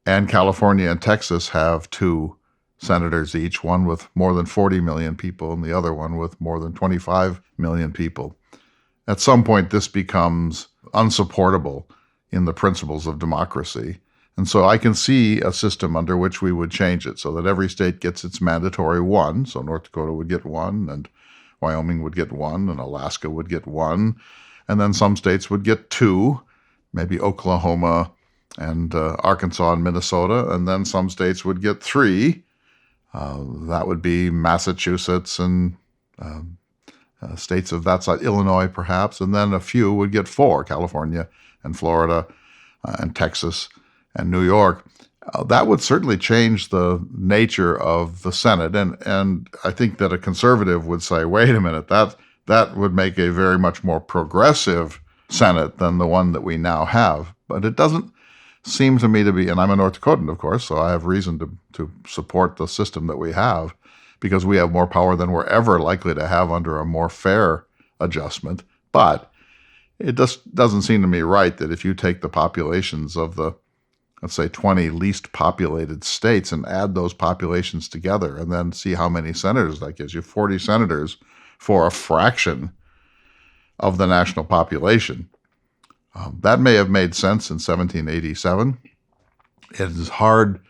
And California and Texas have two senators each, one with more than 40 million people and the other one with more than 25 million people. At some point, this becomes unsupportable in the principles of democracy. And so I can see a system under which we would change it so that every state gets its mandatory one. So North Dakota would get one, and Wyoming would get one, and Alaska would get one. And then some states would get two, maybe Oklahoma and Arkansas and Minnesota. And then some states would get three. That would be Massachusetts and states of that side, Illinois perhaps, and then a few would get four, California and Florida and Texas and New York. That would certainly change the nature of the Senate, and I think that a conservative would say, wait a minute, that would make a very much more progressive Senate than the one that we now have. But it doesn't seem to me to be, and I'm a North Dakotan, of course, so I have reason to support the system that we have, because we have more power than we're ever likely to have under a more fair adjustment. But it just doesn't seem to me right that if you take the populations of the, let's say, 20 least populated states and add those populations together and then see how many senators that gives you, 40 senators for a fraction of the national population. That may have made sense in 1787. It is hard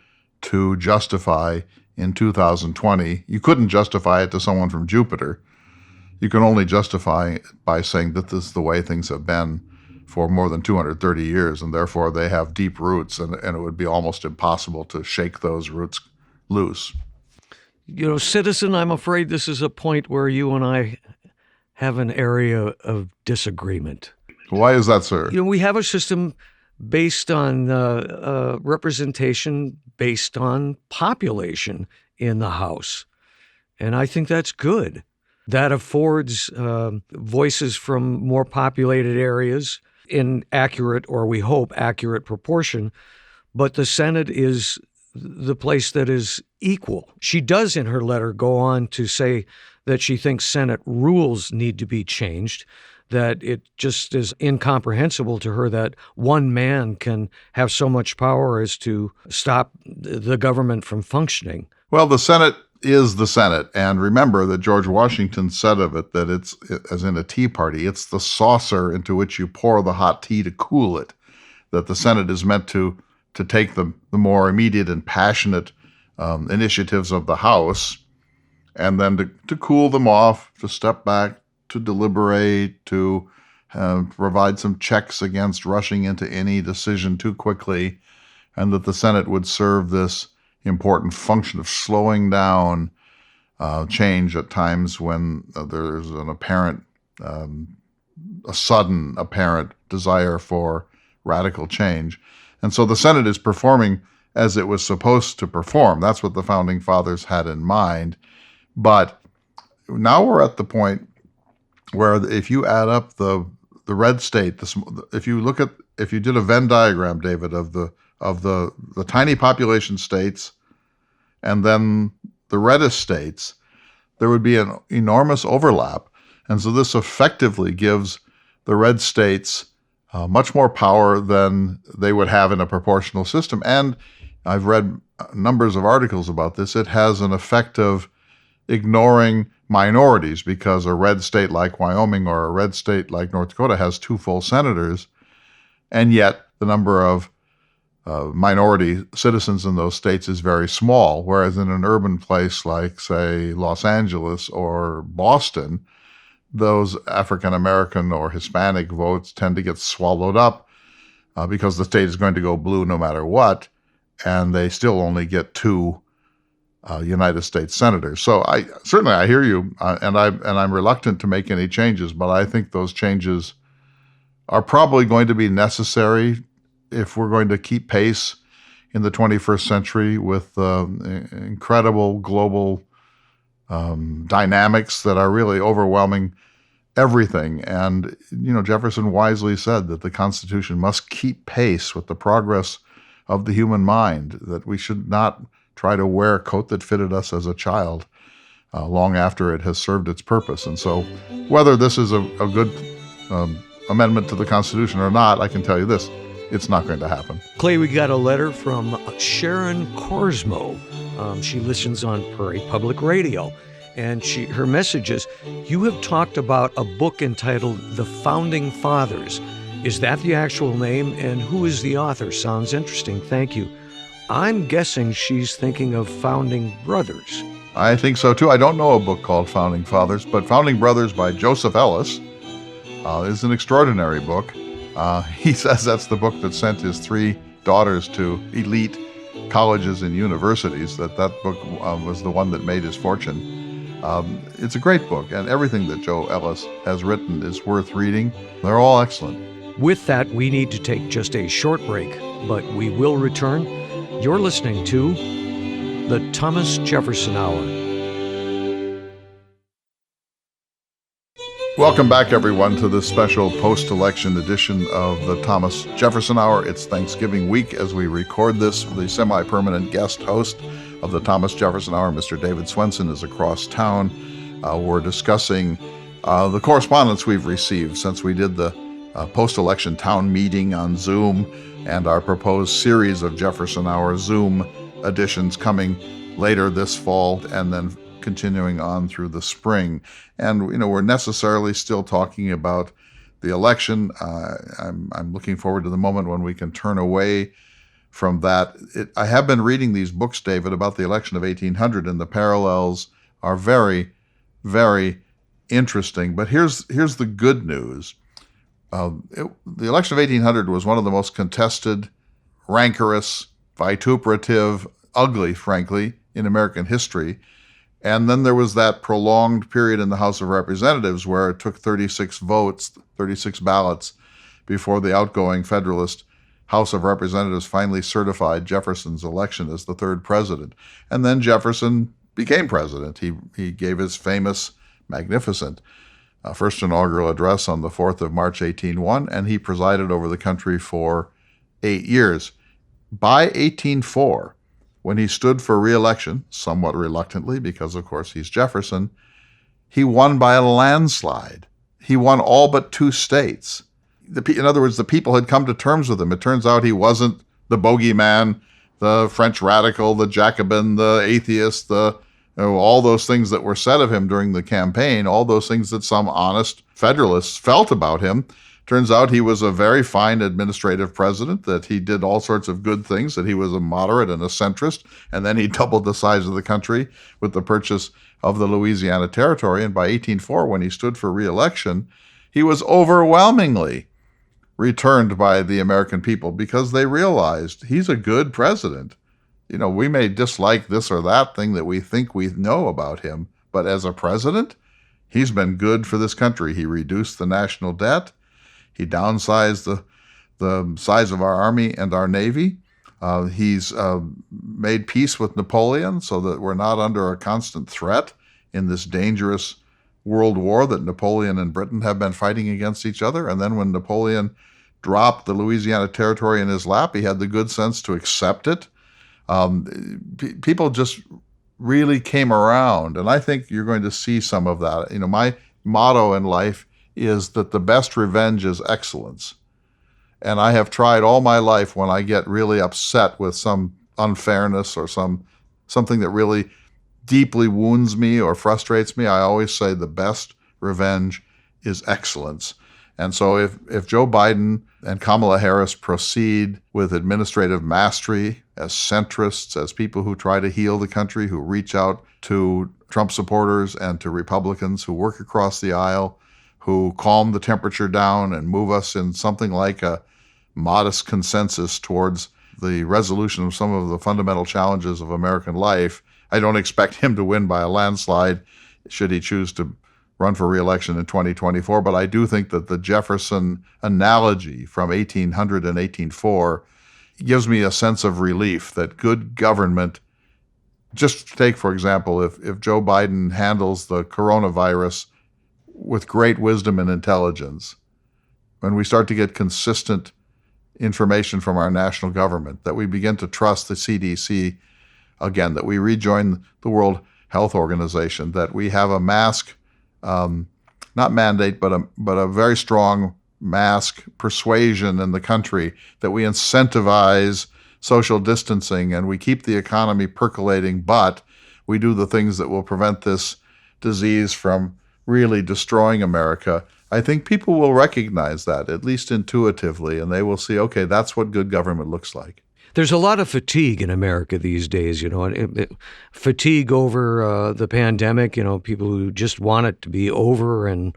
to justify in 2020. You couldn't justify it to someone from Jupiter. You can only justify it by saying that this is the way things have been for more than 230 years, and therefore they have deep roots, and it would be almost impossible to shake those roots loose. You know, Citizen, I'm afraid this is a point where you and I have an area of disagreement. Why is that, sir? You know, we have a system based on representation, based on population in the House. And I think that's good. That affords voices from more populated areas in accurate, or we hope, accurate proportion. But the Senate is the place that is equal. She does in her letter go on to say that she thinks Senate rules need to be changed, that it just is incomprehensible to her that one man can have so much power as to stop the government from functioning. Well, the Senate is the Senate. And remember that George Washington said of it that it's, as in a tea party, it's the saucer into which you pour the hot tea to cool it, that the Senate is meant to take the more immediate and passionate initiatives of the House and then to cool them off, to step back, to deliberate, to provide some checks against rushing into any decision too quickly, and that the Senate would serve this important function of slowing down change at times when there's an apparent, a sudden apparent desire for radical change. And so the Senate is performing as it was supposed to perform. That's what the Founding Fathers had in mind. But now we're at the point where if you add up the red state, if you did a Venn diagram, David, of the tiny population states and then the reddest states, there would be an enormous overlap. And so this effectively gives the red states much more power than they would have in a proportional system. And I've read numbers of articles about this. It has an effect of ignoring minorities, because a red state like Wyoming or a red state like North Dakota has 2 full senators, and yet the number of minority citizens in those states is very small, whereas in an urban place like, say, Los Angeles or Boston, those African-American or Hispanic votes tend to get swallowed up because the state is going to go blue no matter what, and they still only get 2 United States senators. So I hear you, and I'm reluctant to make any changes, but I think those changes are probably going to be necessary if we're going to keep pace in the 21st century with incredible global dynamics that are really overwhelming everything. And, Jefferson wisely said that the Constitution must keep pace with the progress of the human mind, that we should not try to wear a coat that fitted us as a child long after it has served its purpose. And so whether this is a good amendment to the Constitution or not, I can tell you this: it's not going to happen. Clay, we got a letter from Sharon Korsmo. She listens on Prairie Public Radio. And her message is, you have talked about a book entitled The Founding Fathers. Is that the actual name? And who is the author? Sounds interesting. Thank you. I'm guessing she's thinking of Founding Brothers. I think so, too. I don't know a book called Founding Fathers, but Founding Brothers by Joseph Ellis is an extraordinary book. He says that's the book that sent his 3 daughters to elite colleges and universities, that book was the one that made his fortune. It's a great book, and everything that Joe Ellis has written is worth reading. They're all excellent. With that, we need to take just a short break, but we will return. You're listening to the Thomas Jefferson Hour. Welcome back, everyone, to this special post-election edition of the Thomas Jefferson Hour. It's Thanksgiving week as we record this. The semi-permanent guest host of the Thomas Jefferson Hour, Mr. David Swenson, is across town. We're discussing the correspondence we've received since we did the post-election town meeting on Zoom, and our proposed series of Jefferson Hour Zoom editions coming later this fall and then continuing on through the spring. And, we're necessarily still talking about the election. I'm looking forward to the moment when we can turn away from that. I have been reading these books, David, about the election of 1800, and the parallels are very, very interesting. But here's the good news. The election of 1800 was one of the most contested, rancorous, vituperative, ugly, frankly, in American history. And then there was that prolonged period in the House of Representatives where it took 36 votes, 36 ballots, before the outgoing Federalist House of Representatives finally certified Jefferson's election as the 3rd president. And then Jefferson became president. He gave his famous, magnificent first inaugural address on the 4th of March, 1801, and he presided over the country for 8 years. By 1804, when he stood for re-election, somewhat reluctantly, because of course he's Jefferson, he won by a landslide. He won all but 2 states. In other words, the people had come to terms with him. It turns out he wasn't the bogeyman, the French radical, the Jacobin, the atheist, all those things that were said of him during the campaign, all those things that some honest Federalists felt about him. Turns out he was a very fine administrative president, that he did all sorts of good things, that he was a moderate and a centrist, and then he doubled the size of the country with the purchase of the Louisiana Territory. And by 1804, when he stood for re-election, he was overwhelmingly returned by the American people because they realized he's a good president. We may dislike this or that thing that we think we know about him, but as a president, he's been good for this country. He reduced the national debt. He downsized the size of our Army and our Navy. He's made peace with Napoleon so that we're not under a constant threat in this dangerous world war that Napoleon and Britain have been fighting against each other. And then when Napoleon dropped the Louisiana Territory in his lap, he had the good sense to accept it. People just really came around. And I think you're going to see some of that. My motto in life is that the best revenge is excellence. And I have tried all my life, when I get really upset with some unfairness or something that really deeply wounds me or frustrates me, I always say the best revenge is excellence. And so if Joe Biden and Kamala Harris proceed with administrative mastery as centrists, as people who try to heal the country, who reach out to Trump supporters and to Republicans, who work across the aisle, who calm the temperature down and move us in something like a modest consensus towards the resolution of some of the fundamental challenges of American life, I don't expect him to win by a landslide should he choose to run for re-election in 2024, but I do think that the Jefferson analogy from 1800 and 1804 gives me a sense of relief that good government, just take, for example, if Joe Biden handles the coronavirus with great wisdom and intelligence, when we start to get consistent information from our national government, that we begin to trust the CDC again, that we rejoin the World Health Organization, that we have a mask not mandate, but a very strong mask persuasion in the country, that we incentivize social distancing and we keep the economy percolating, but we do the things that will prevent this disease from really destroying America. I think people will recognize that, at least intuitively, and they will see, okay, that's what good government looks like. There's a lot of fatigue in America these days, fatigue over the pandemic, people who just want it to be over and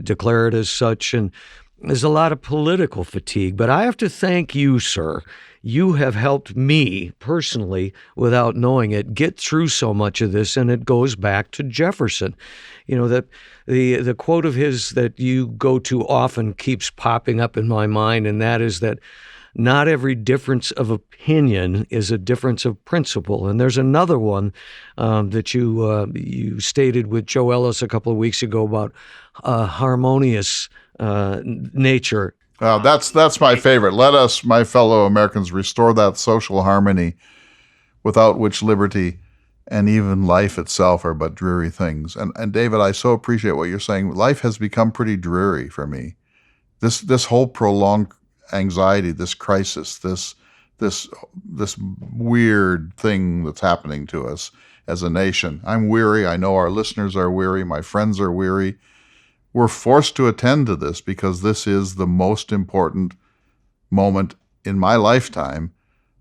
declare it as such. And there's a lot of political fatigue. But I have to thank you, sir. You have helped me personally, without knowing it, get through so much of this. And it goes back to Jefferson. That the quote of his that you go to often keeps popping up in my mind, and that is that not every difference of opinion is a difference of principle. And there's another one that you stated with Joe Ellis a couple of weeks ago about harmonious nature. That's my favorite. Let us, my fellow Americans, restore that social harmony without which liberty and even life itself are but dreary things. And David, I so appreciate what you're saying. Life has become pretty dreary for me. This whole prolonged anxiety, this crisis, this weird thing that's happening to us as a nation. I'm weary. I know our listeners are weary. My friends are weary. We're forced to attend to this because this is the most important moment in my lifetime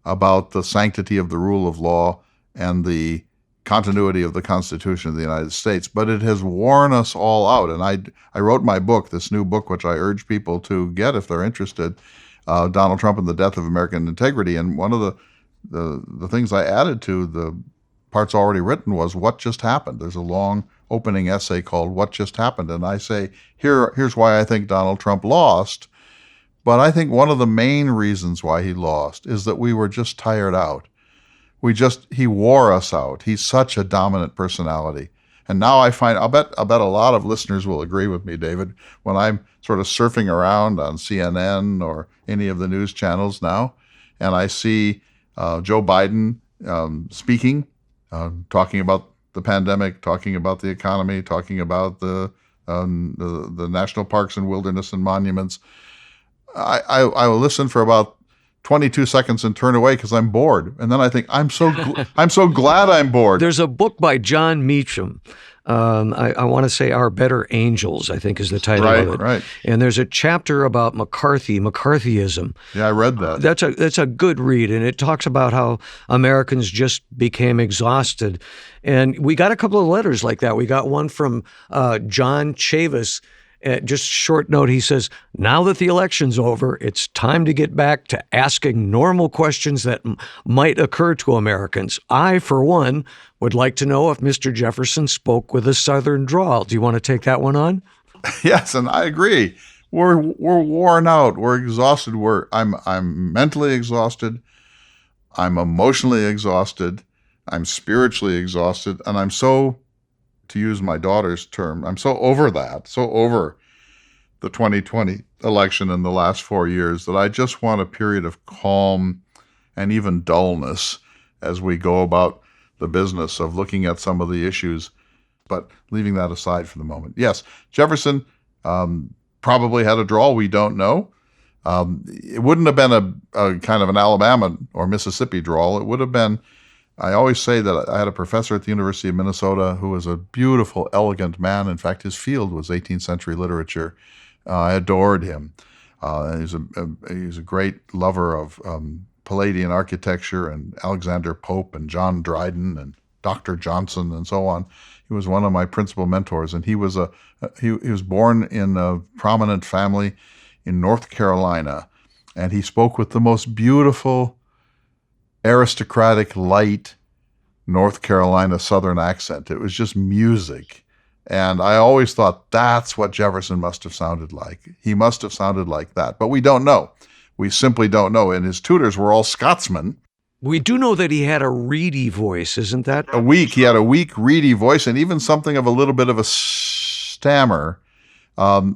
about the sanctity of the rule of law and the continuity of the Constitution of the United States. But it has worn us all out. And I wrote my book, this new book, which I urge people to get if they're interested, Donald Trump and the Death of American Integrity. And one of the things I added to the parts already written was what just happened. There's a long opening essay called What Just Happened. And I say, here's why I think Donald Trump lost. But I think one of the main reasons why he lost is that we were just tired out. He wore us out. He's such a dominant personality. And now I'll bet a lot of listeners will agree with me, David, when I'm sort of surfing around on CNN or any of the news channels now, and I see Joe Biden speaking, talking about the pandemic, talking about the economy, talking about the national parks and wilderness and monuments. I will listen for about 22 seconds and turn away because I'm bored. And then I think, I'm so glad I'm bored. There's a book by John Meacham. I want to say Our Better Angels, I think is the title of it. Right. And there's a chapter about McCarthyism. Yeah, I read that. That's a good read. And it talks about how Americans just became exhausted. And we got a couple of letters like that. We got one from John Chavis. Just a short note, he says, now that the election's over, it's time to get back to asking normal questions that might occur to Americans. I, for one, would like to know if Mr. Jefferson spoke with a Southern drawl. Do you want to take that one on? Yes, and I agree. We're worn out. We're exhausted. I'm mentally exhausted. I'm emotionally exhausted. I'm spiritually exhausted. And I'm so, to use my daughter's term, I'm so over the 2020 election in the last 4 years that I just want a period of calm and even dullness as we go about the business of looking at some of the issues, but leaving that aside for the moment. Yes, Jefferson probably had a drawl. We don't know. It wouldn't have been a kind of an Alabama or Mississippi drawl. It would have been, I always say that I had a professor at the University of Minnesota who was a beautiful, elegant man. In fact, his field was 18th century literature. I adored him. He was a great lover of Palladian architecture and Alexander Pope and John Dryden and Dr. Johnson and so on. He was one of my principal mentors, and he was born in a prominent family in North Carolina, and he spoke with the most beautiful, aristocratic, light North Carolina Southern accent. It was just music. And I always thought that's what Jefferson must have sounded like. He must have sounded like that. But we don't know. We simply don't know. And his tutors were all Scotsmen. We do know that he had a reedy voice, isn't that? He had a weak, reedy voice, and even something of a little bit of a stammer.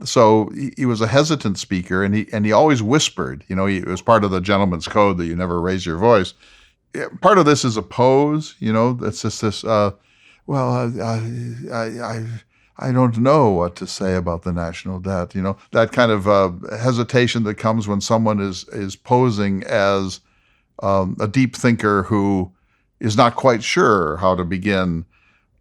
So he was a hesitant speaker, and he always whispered. It was part of the gentleman's code that you never raise your voice. Part of this is a pose. It's just this. I don't know what to say about the national debt. That kind of hesitation that comes when someone is posing as a deep thinker who is not quite sure how to begin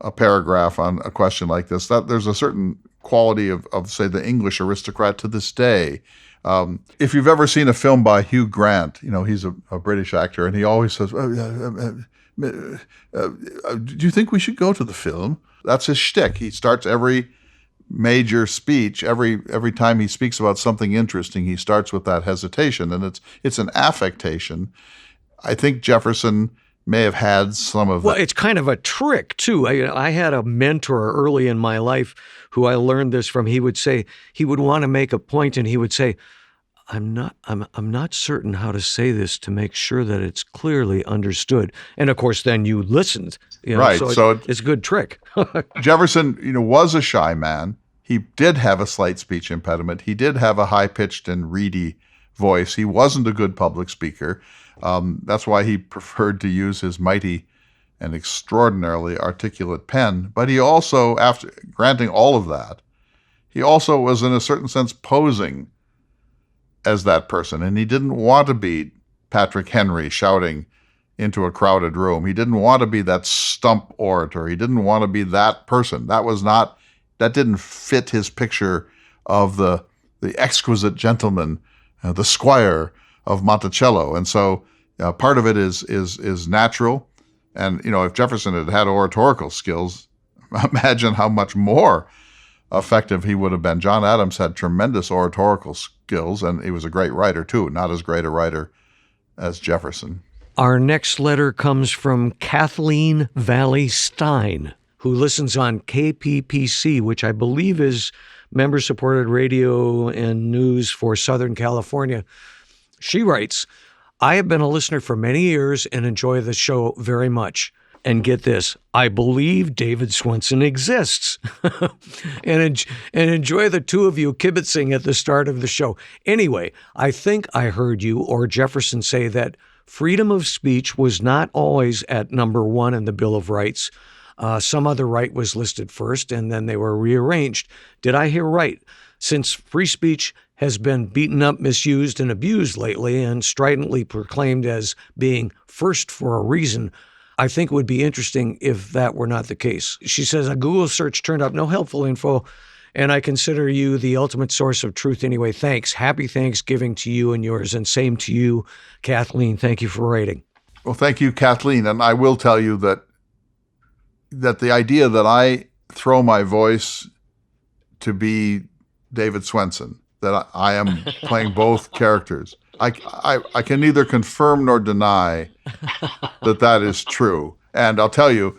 a paragraph on a question like this. That there's a certain quality of say, the English aristocrat to this day. If you've ever seen a film by Hugh Grant, he's a British actor, and he always says, do you think we should go to the film? That's his shtick. He starts every major speech, every time he speaks about something interesting, he starts with that hesitation, and it's an affectation. I think Jefferson may have had some of that. Well, it's kind of a trick, too. I had a mentor early in my life who I learned this from. He would say, he would want to make a point, and he would say, I'm not certain how to say this to make sure that it's clearly understood. And of course, then you listened. Right. So it's a good trick. Jefferson, was a shy man. He did have a slight speech impediment. He did have a high-pitched and reedy voice. He wasn't a good public speaker. That's why he preferred to use his mighty and extraordinarily articulate pen. But he also, after granting all of that, he also was in a certain sense posing as that person. And he didn't want to be Patrick Henry shouting into a crowded room. He didn't want to be that stump orator. He didn't want to be that person. That didn't fit his picture of the exquisite gentleman, the squire of Monticello. And so part of it is natural. And, if Jefferson had had oratorical skills, imagine how much more effective he would have been. John Adams had tremendous oratorical skills, and he was a great writer, too. Not as great a writer as Jefferson. Our next letter comes from Kathleen Valley Stein, who listens on KPPC, which I believe is member-supported radio and news for Southern California. She writes, I have been a listener for many years and enjoy the show very much. And get this, I believe David Swenson exists. and enjoy the two of you kibitzing at the start of the show. Anyway, I think I heard you or Jefferson say that freedom of speech was not always at number one in the Bill of Rights. Some other right was listed first, and then they were rearranged. Did I hear right? Since free speech has been beaten up, misused, and abused lately, and stridently proclaimed as being first for a reason, I think it would be interesting if that were not the case. She says, a Google search turned up no helpful info, and I consider you the ultimate source of truth anyway. Thanks. Happy Thanksgiving to you and yours, and same to you, Kathleen. Thank you for writing. Well, thank you, Kathleen. And I will tell you that the idea that I throw my voice to be David Swenson, that I am playing both characters, I can neither confirm nor deny that is true. And I'll tell you,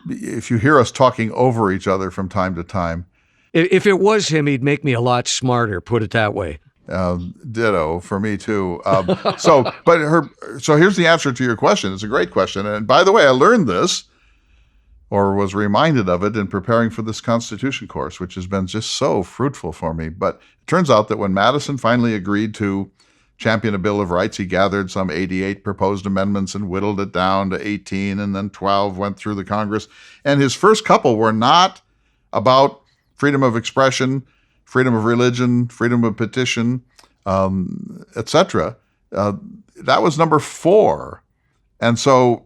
if you hear us talking over each other from time to time. If it was him, he'd make me a lot smarter, put it that way. Ditto for me too. So here's the answer to your question. It's a great question. And by the way, I learned this, or was reminded of it, in preparing for this Constitution course, which has been just so fruitful for me. But it turns out that when Madison finally agreed to champion a Bill of Rights. He gathered some 88 proposed amendments and whittled it down to 18, and then 12 went through the Congress. And his first couple were not about freedom of expression, freedom of religion, freedom of petition, etc. That was number 4. And so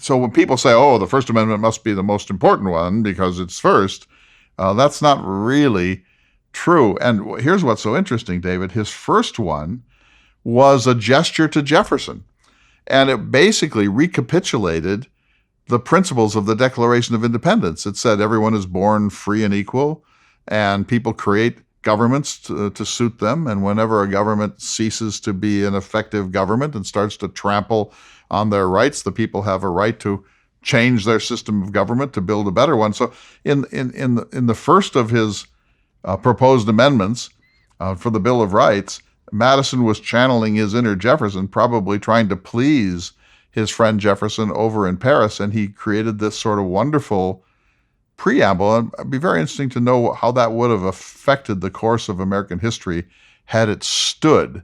when people say, oh, the First Amendment must be the most important one because it's first, that's not really true. And here's what's so interesting, David. His first one was a gesture to Jefferson, and it basically recapitulated the principles of the Declaration of Independence. It said everyone is born free and equal, and people create governments to suit them, and whenever a government ceases to be an effective government and starts to trample on their rights, the people have a right to change their system of government to build a better one. So in the first of his proposed amendments for the Bill of Rights, Madison was channeling his inner Jefferson, probably trying to please his friend Jefferson over in Paris, and he created this sort of wonderful preamble. And it'd be very interesting to know how that would have affected the course of American history had it stood.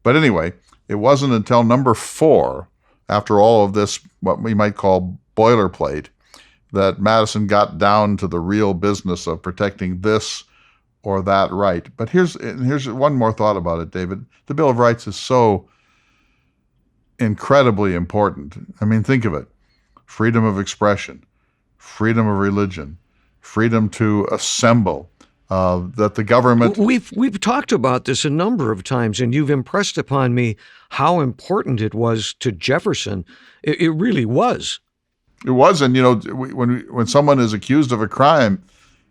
But anyway, it wasn't until number 4, after all of this, what we might call boilerplate, that Madison got down to the real business of protecting this or that right. But here's one more thought about it, David. The Bill of Rights is so incredibly important. I mean, think of it. Freedom of expression, freedom of religion, freedom to assemble, that the government... We've talked about this a number of times, and you've impressed upon me how important it was to Jefferson. It really was. It was, and when someone is accused of a crime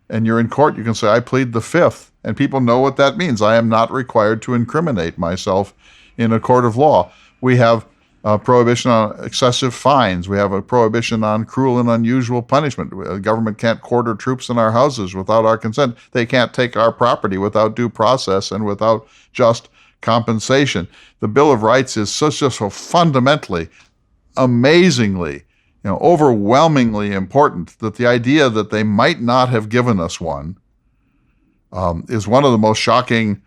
and you're in court, you can say, I plead the Fifth, and people know what that means. I am not required to incriminate myself in a court of law. We have a prohibition on excessive fines. We have a prohibition on cruel and unusual punishment. The government can't quarter troops in our houses without our consent. They can't take our property without due process and without just compensation. The Bill of Rights is so fundamentally, amazingly, overwhelmingly important that the idea that they might not have given us one is one of the most shocking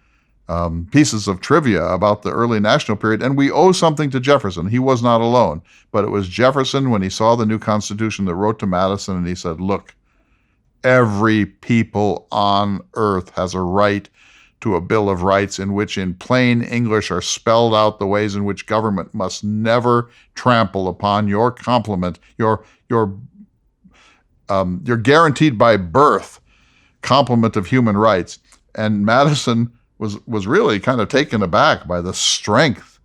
pieces of trivia about the early national period. And we owe something to Jefferson. He was not alone, but it was Jefferson, when he saw the new Constitution, that wrote to Madison, and he said, look, every people on earth has a right to a Bill of Rights in which in plain English are spelled out the ways in which government must never trample upon your complement, your guaranteed by birth complement of human rights. And Madison was really kind of taken aback by the strength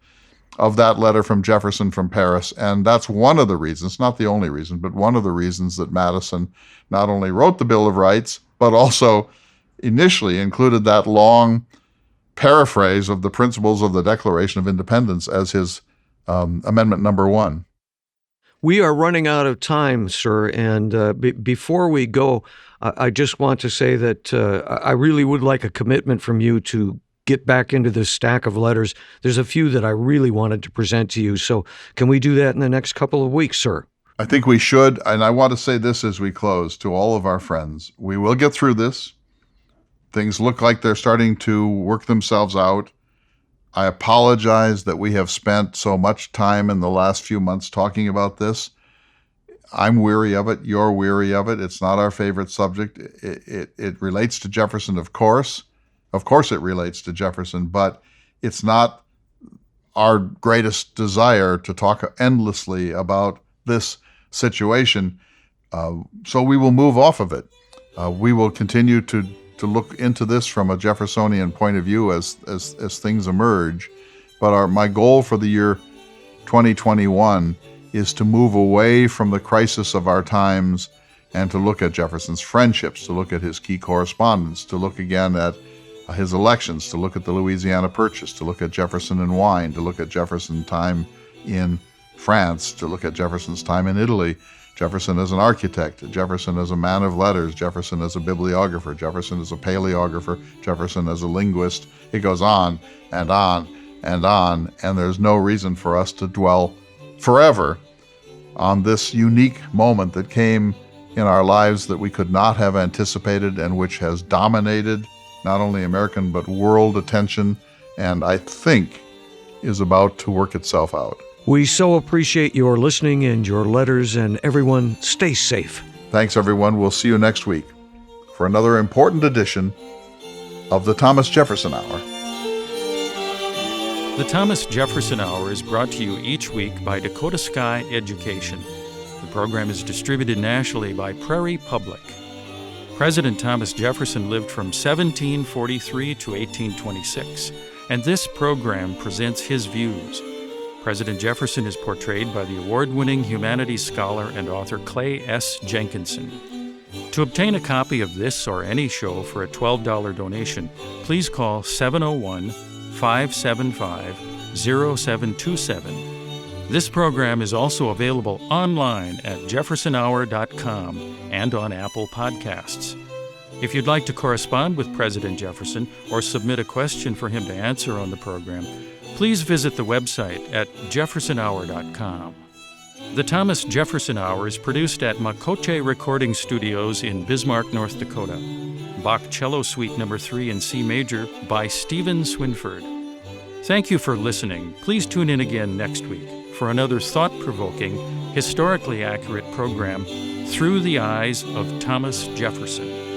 of that letter from Jefferson from Paris. And that's one of the reasons, not the only reason, but one of the reasons that Madison not only wrote the Bill of Rights, but also initially included that long paraphrase of the principles of the Declaration of Independence as his amendment number 1. We are running out of time, sir, and before we go, I just want to say that I really would like a commitment from you to get back into this stack of letters. There's a few that I really wanted to present to you, so can we do that in the next couple of weeks, sir? I think we should, and I want to say this as we close to all of our friends. We will get through this. Things look like they're starting to work themselves out. I apologize that we have spent so much time in the last few months talking about this. I'm weary of it. You're weary of it. It's not our favorite subject. It relates to Jefferson, of course. Of course it relates to Jefferson, but it's not our greatest desire to talk endlessly about this situation. So we will move off of it. We will continue to look into this from a Jeffersonian point of view as things emerge. But my goal for the year 2021 is to move away from the crisis of our times and to look at Jefferson's friendships, to look at his key correspondence, to look again at his elections, to look at the Louisiana Purchase, to look at Jefferson and wine, to look at Jefferson's time in France, to look at Jefferson's time in Italy, Jefferson as an architect, Jefferson as a man of letters, Jefferson as a bibliographer, Jefferson as a paleographer, Jefferson as a linguist. It goes on and on and on, and there's no reason for us to dwell forever on this unique moment that came in our lives that we could not have anticipated and which has dominated not only American but world attention, and I think is about to work itself out. We so appreciate your listening and your letters, and everyone, stay safe. Thanks, everyone. We'll see you next week for another important edition of the Thomas Jefferson Hour. The Thomas Jefferson Hour is brought to you each week by Dakota Sky Education. The program is distributed nationally by Prairie Public. President Thomas Jefferson lived from 1743 to 1826, and this program presents his views. President Jefferson is portrayed by the award-winning humanities scholar and author Clay S. Jenkinson. To obtain a copy of this or any show for a $12 donation, please call 701-575-0727. This program is also available online at jeffersonhour.com and on Apple Podcasts. If you'd like to correspond with President Jefferson or submit a question for him to answer on the program, please visit the website at jeffersonhour.com. The Thomas Jefferson Hour is produced at Makoche Recording Studios in Bismarck, North Dakota. Bach Cello Suite No. 3 in C Major by Stephen Swinford. Thank you for listening. Please tune in again next week for another thought-provoking, historically accurate program, Through the Eyes of Thomas Jefferson.